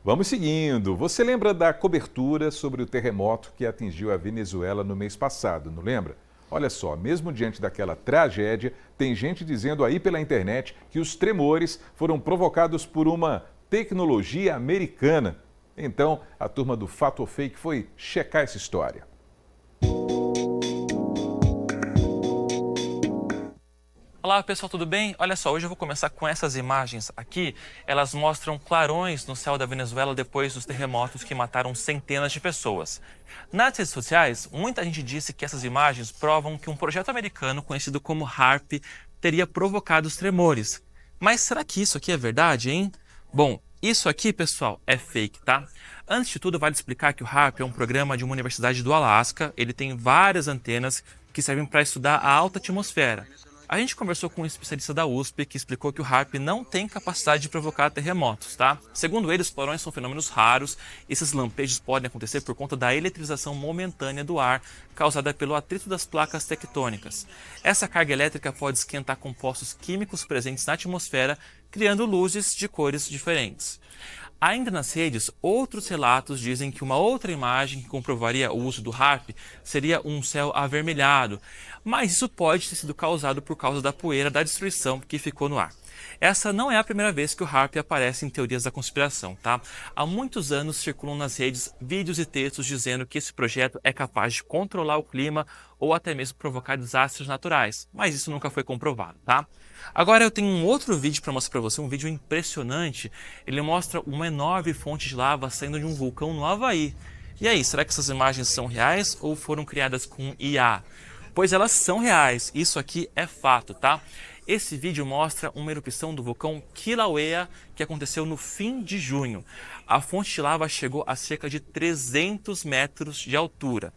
Vamos seguindo. Você lembra da cobertura sobre o terremoto que atingiu a Venezuela no mês passado, não lembra? Olha só, mesmo diante daquela tragédia, tem gente dizendo aí pela internet que os tremores foram provocados por uma tecnologia americana. Então, a turma do Fato ou Fake foi checar essa história. Olá pessoal, tudo bem? Olha só, hoje eu vou começar com essas imagens aqui. Elas mostram clarões no céu da Venezuela depois dos terremotos que mataram centenas de pessoas. Nas redes sociais, muita gente disse que essas imagens provam que um projeto americano conhecido como HAARP teria provocado os tremores. Mas será que isso aqui é verdade, hein? Bom, isso aqui, pessoal, é fake, tá? Antes de tudo, vale explicar que o HAARP é um programa de uma universidade do Alasca. Ele tem várias antenas que servem para estudar a alta atmosfera. A gente conversou com um especialista da USP que explicou que o HAARP não tem capacidade de provocar terremotos, tá? Segundo ele, os clarões são fenômenos raros. Esses lampejos podem acontecer por conta da eletrização momentânea do ar causada pelo atrito das placas tectônicas. Essa carga elétrica pode esquentar compostos químicos presentes na atmosfera, criando luzes de cores diferentes. Ainda nas redes, outros relatos dizem que uma outra imagem que comprovaria o uso do HAARP seria um céu avermelhado, mas isso pode ter sido causado por causa da poeira da destruição que ficou no ar. Essa não é a primeira vez que o HAARP aparece em teorias da conspiração, tá? Há muitos anos circulam nas redes vídeos e textos dizendo que esse projeto é capaz de controlar o clima ou até mesmo provocar desastres naturais, mas isso nunca foi comprovado, tá? Agora eu tenho um outro vídeo para mostrar para você, um vídeo impressionante. Ele mostra uma enorme fonte de lava saindo de um vulcão no Havaí. E aí, será que essas imagens são reais ou foram criadas com IA? Pois elas são reais, isso aqui é fato, tá? Esse vídeo mostra uma erupção do vulcão Kilauea que aconteceu no fim de junho. A fonte de lava chegou a cerca de 300 metros de altura.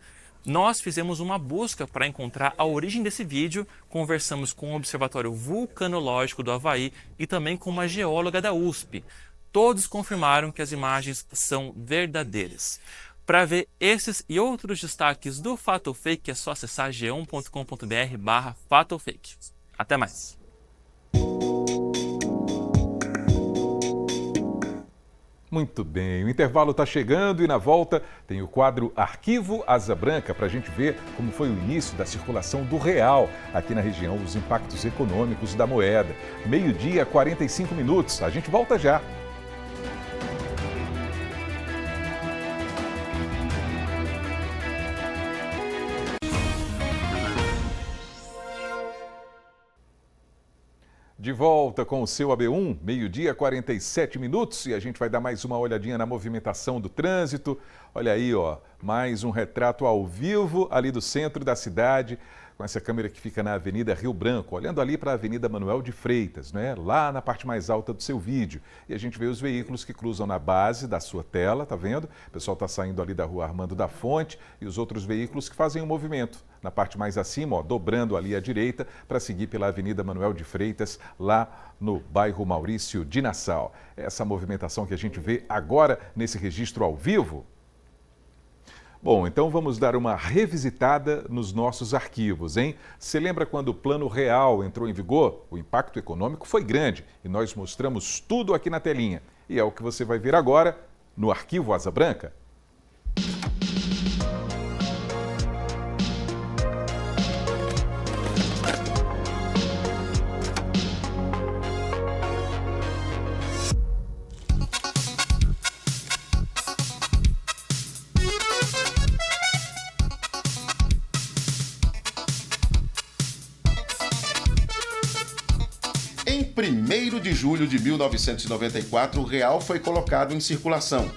Nós fizemos uma busca para encontrar a origem desse vídeo, conversamos com o Observatório Vulcanológico do Havaí e também com uma geóloga da USP. todos confirmaram que as imagens são verdadeiras. Para ver esses e outros destaques do Fato ou Fake, é só acessar g1.com.br/fato ou fake. Até mais! Muito bem, o intervalo está chegando e na volta tem o quadro Arquivo Asa Branca para a gente ver como foi o início da circulação do real aqui na região, os impactos econômicos da moeda. 12h, 45 minutos, a gente volta já. De volta com o seu AB1, 12h, 47 minutos, e a gente vai dar mais uma olhadinha na movimentação do trânsito. Olha aí, ó, mais um retrato ao vivo ali do centro da cidade, com essa câmera que fica na Avenida Rio Branco, olhando ali para a Avenida Manuel de Freitas, né? Lá na parte mais alta do seu vídeo. E a gente vê os veículos que cruzam na base da sua tela, tá vendo? O pessoal está saindo ali da Rua Armando da Fonte e os outros veículos que fazem o movimento. Na parte mais acima, ó, dobrando ali à direita para seguir pela Avenida Manuel de Freitas, lá no bairro Maurício de Nassau. Essa movimentação que a gente vê agora nesse registro ao vivo. Bom, então vamos dar uma revisitada nos nossos arquivos, hein? Você lembra quando o Plano Real entrou em vigor? O impacto econômico foi grande e nós mostramos tudo aqui na telinha. E é o que você vai ver agora no Arquivo Asa Branca. Em 1º de julho de 1994, o real foi colocado em circulação.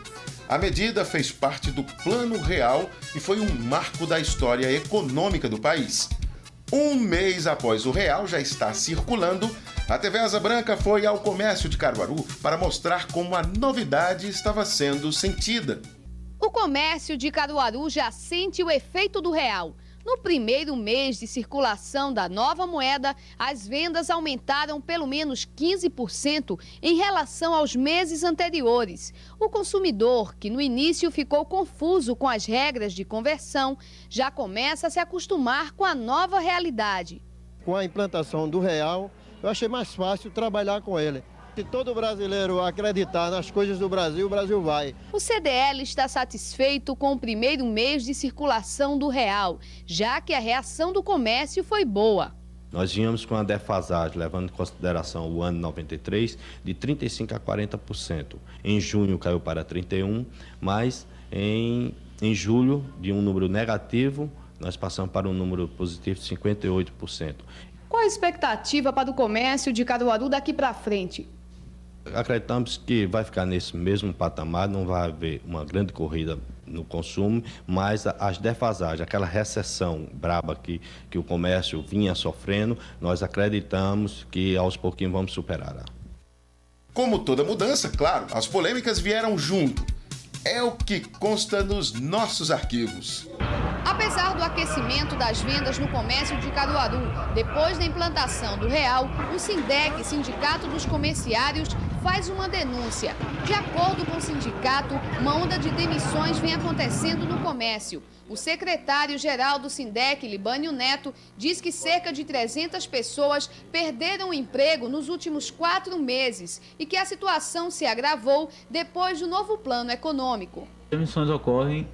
A medida fez parte do Plano Real e foi um marco da história econômica do país. Um mês após o real já estar circulando, a TV Asa Branca foi ao comércio de Caruaru para mostrar como a novidade estava sendo sentida. O comércio de Caruaru já sente o efeito do real. No primeiro mês de circulação da nova moeda, as vendas aumentaram pelo menos 15% em relação aos meses anteriores. O consumidor, que no início ficou confuso com as regras de conversão, já começa a se acostumar com a nova realidade. Com a implantação do real, eu achei mais fácil trabalhar com ele. Se todo brasileiro acreditar nas coisas do Brasil, o Brasil vai. O CDL está satisfeito com o primeiro mês de circulação do real, já que a reação do comércio foi boa. Nós vínhamos com a defasagem, levando em consideração o ano 93, de 35% a 40%. Em junho caiu para 31%, mas em julho, de um número negativo, nós passamos para um número positivo de 58%. Qual a expectativa para o comércio de Caruaru daqui para frente? Acreditamos que vai ficar nesse mesmo patamar, não vai haver uma grande corrida no consumo, mas as defasagens, aquela recessão braba que o comércio vinha sofrendo, nós acreditamos que aos pouquinhos vamos superar. Como toda mudança, claro, as polêmicas vieram junto. É o que consta nos nossos arquivos. Apesar do aquecimento das vendas no comércio de Caruaru, depois da implantação do real, o SINDEC, Sindicato dos Comerciários, faz uma denúncia. De acordo com o sindicato, uma onda de demissões vem acontecendo no comércio. O secretário-geral do SINDEC, Libânio Neto, diz que cerca de 300 pessoas perderam o emprego nos últimos 4 meses e que a situação se agravou depois do novo plano econômico. Demissões ocorrem,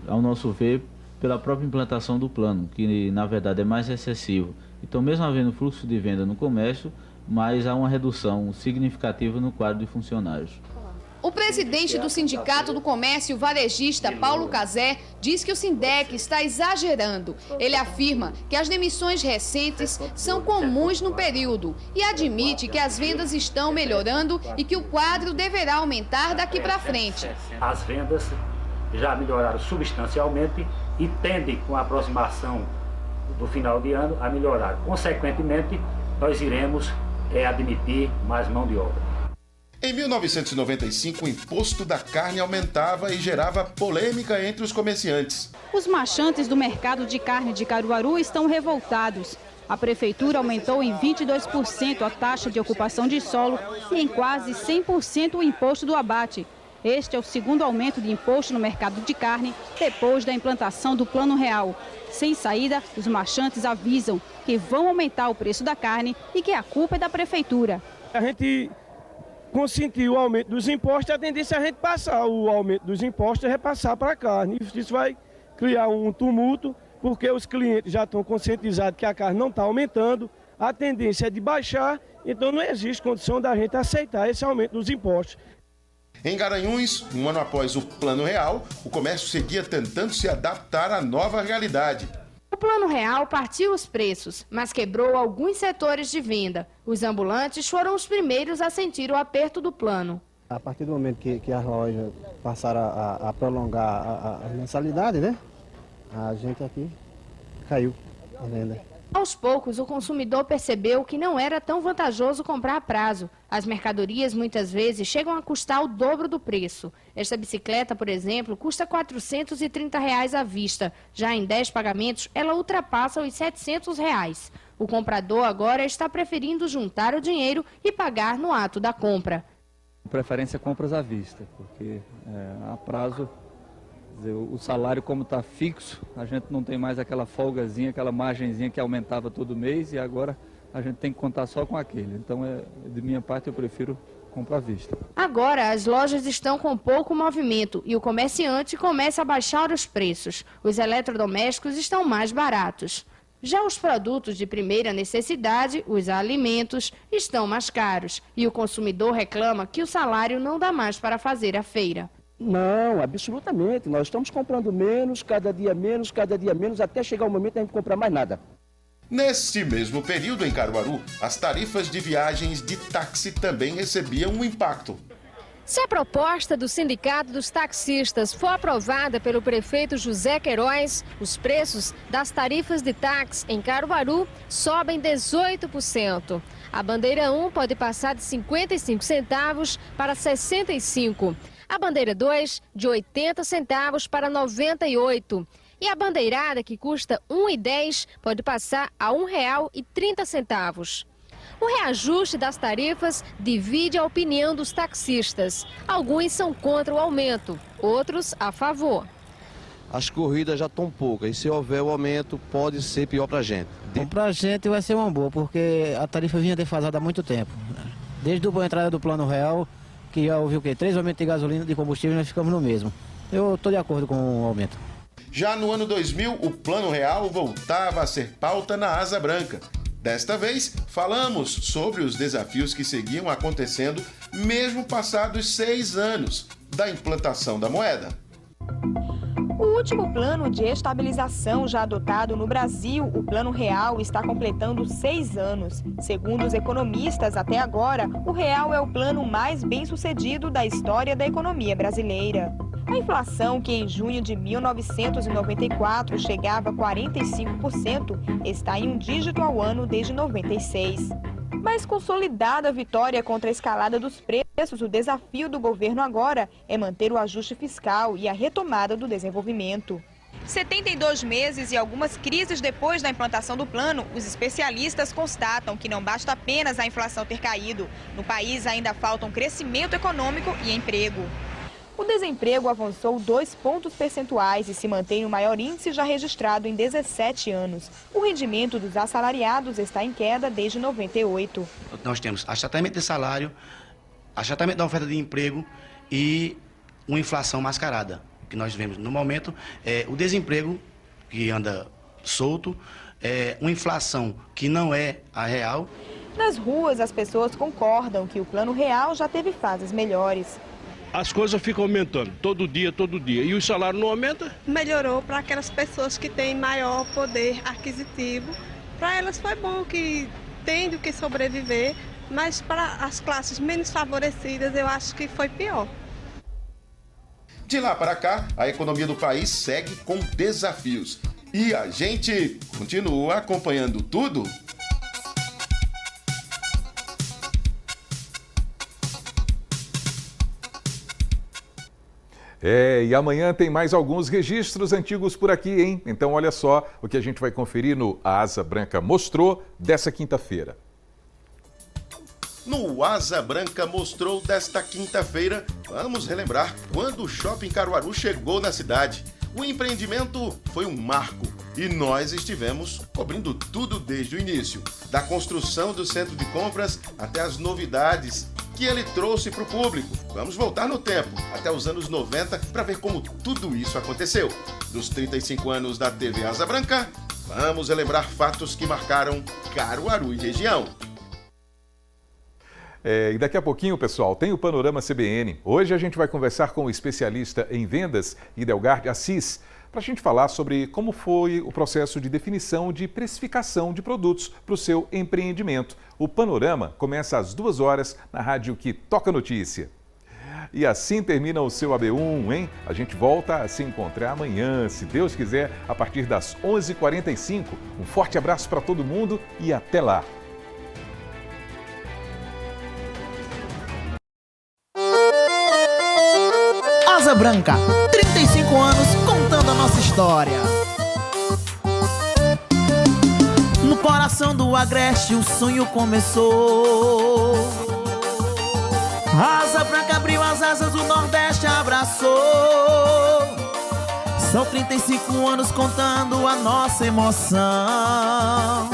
ao nosso ver, pela própria implantação do plano, que na verdade é mais excessivo. Então, mesmo havendo fluxo de venda no comércio, mas há uma redução significativa no quadro de funcionários. O presidente do Sindicato do Comércio Varejista, Paulo Cazé, diz que o SINDEC está exagerando. Ele afirma que as demissões recentes são comuns no período e admite que as vendas estão melhorando e que o quadro deverá aumentar daqui para frente. As vendas já melhoraram substancialmente e tendem, com a aproximação do final de ano, a melhorar. Consequentemente, nós iremos admitir mais mão de obra. Em 1995, o imposto da carne aumentava e gerava polêmica entre os comerciantes. Os marchantes do mercado de carne de Caruaru estão revoltados. A Prefeitura aumentou em 22% a taxa de ocupação de solo e em quase 100% o imposto do abate. Este é o segundo aumento de imposto no mercado de carne depois da implantação do Plano Real. Sem saída, os marchantes avisam que vão aumentar o preço da carne e que a culpa é da Prefeitura. A gente consentiu o aumento dos impostos, a tendência é a gente passar o aumento dos impostos e repassar para a carne. Isso vai criar um tumulto, porque os clientes já estão conscientizados que a carne não está aumentando, a tendência é de baixar, então não existe condição da gente aceitar esse aumento dos impostos. Em Garanhuns, um ano após o Plano Real, o comércio seguia tentando se adaptar à nova realidade. O Plano Real partiu os preços, mas quebrou alguns setores de venda. Os ambulantes foram os primeiros a sentir o aperto do plano. A partir do momento que as lojas passaram a prolongar a mensalidade, né? A gente aqui caiu a venda. Aos poucos, o consumidor percebeu que não era tão vantajoso comprar a prazo. As mercadorias muitas vezes chegam a custar o dobro do preço. Esta bicicleta, por exemplo, custa R$ 430 à vista. Já em 10 pagamentos, ela ultrapassa os R$ 700. O comprador agora está preferindo juntar o dinheiro e pagar no ato da compra. Preferência compras à vista, porque a prazo... O salário, como está fixo, a gente não tem mais aquela folgazinha, aquela margenzinha que aumentava todo mês e agora a gente tem que contar só com aquele. Então, de minha parte, eu prefiro comprar à vista. Agora, as lojas estão com pouco movimento e o comerciante começa a baixar os preços. Os eletrodomésticos estão mais baratos. Já os produtos de primeira necessidade, os alimentos, estão mais caros. E o consumidor reclama que o salário não dá mais para fazer a feira. Não, absolutamente. Nós estamos comprando menos, cada dia menos, até chegar o momento de a gente comprar mais nada. Neste mesmo período, em Caruaru, as tarifas de viagens de táxi também recebiam um impacto. Se a proposta do Sindicato dos Taxistas for aprovada pelo prefeito José Queiroz, os preços das tarifas de táxi em Caruaru sobem 18%. A bandeira 1 pode passar de 55 centavos para 65. A bandeira 2, de 80 centavos para 98. E a bandeirada, que custa R$ 1,10, pode passar a R$ 1,30. O reajuste das tarifas divide a opinião dos taxistas. Alguns são contra o aumento, outros a favor. As corridas já estão poucas e se houver o aumento pode ser pior para a gente. Para a gente vai ser uma boa, porque a tarifa vinha defasada há muito tempo. Desde a entrada do Plano Real, que já houve o quê? 3 aumentos de gasolina, de combustível, nós ficamos no mesmo. Eu estou de acordo com o aumento. Já no ano 2000, o Plano Real voltava a ser pauta na Asa Branca. Desta vez, falamos sobre os desafios que seguiam acontecendo, mesmo passados 6 anos da implantação da moeda. O último plano de estabilização já adotado no Brasil, o Plano Real, está completando 6 anos. Segundo os economistas, até agora, o real é o plano mais bem-sucedido da história da economia brasileira. A inflação, que em junho de 1994 chegava a 45%, está em um dígito ao ano desde 96. Mas consolidada a vitória contra a escalada dos preços, o desafio do governo agora é manter o ajuste fiscal e a retomada do desenvolvimento. 72 meses e algumas crises depois da implantação do plano, os especialistas constatam que não basta apenas a inflação ter caído. No país ainda faltam crescimento econômico e emprego. O desemprego avançou 2 pontos percentuais e se mantém o maior índice já registrado em 17 anos. O rendimento dos assalariados está em queda desde 98. Nós temos achatamento de salário, achatamento da oferta de emprego e uma inflação mascarada. O que nós vemos no momento é o desemprego, que anda solto, uma inflação que não é a real. Nas ruas, as pessoas concordam que o Plano Real já teve fases melhores. As coisas ficam aumentando, todo dia, e o salário não aumenta? Melhorou para aquelas pessoas que têm maior poder aquisitivo. Para elas foi bom, que tem do que sobreviver, mas para as classes menos favorecidas eu acho que foi pior. De lá para cá, a economia do país segue com desafios. E a gente continua acompanhando tudo. E amanhã tem mais alguns registros antigos por aqui, hein? Então olha só o que a gente vai conferir no Asa Branca Mostrou dessa quinta-feira. No Asa Branca Mostrou desta quinta-feira, vamos relembrar quando o Shopping Caruaru chegou na cidade. O empreendimento foi um marco e nós estivemos cobrindo tudo desde o início, da construção do centro de compras até as novidades que ele trouxe para o público. Vamos voltar no tempo, até os anos 90, para ver como tudo isso aconteceu. Dos 35 anos da TV Asa Branca, vamos relembrar fatos que marcaram Caruaru e região. E daqui a pouquinho, pessoal, tem o Panorama CBN. Hoje a gente vai conversar com o especialista em vendas, Idelgard Assis, para a gente falar sobre como foi o processo de definição de precificação de produtos para o seu empreendimento. O Panorama começa às 2 horas na rádio que toca notícia. E assim termina o seu AB1, hein? A gente volta a se encontrar amanhã, se Deus quiser, a partir das 11h45. Um forte abraço para todo mundo e até lá! Asa Branca, 35 anos contando a nossa história. No coração do Agreste o sonho começou. Asa Branca abriu as asas, o Nordeste abraçou. São 35 anos contando a nossa emoção.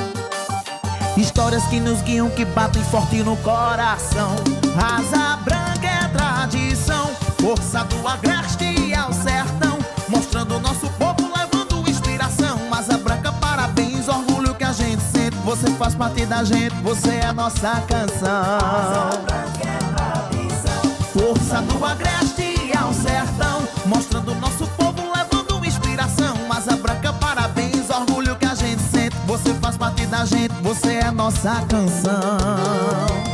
Histórias que nos guiam, que batem forte no coração. Asa Branca é tradição, força do Agreste ao sertão, mostrando o nosso povo, levando inspiração. Asa Branca, parabéns, orgulho que a gente sente. Você faz parte da gente, você é a nossa canção. Asa Branca é tradição, força do Agreste ao sertão, mostrando o nosso povo, levando inspiração. Asa Branca, parabéns, orgulho que a gente sente. Você faz parte da gente, você é a nossa canção.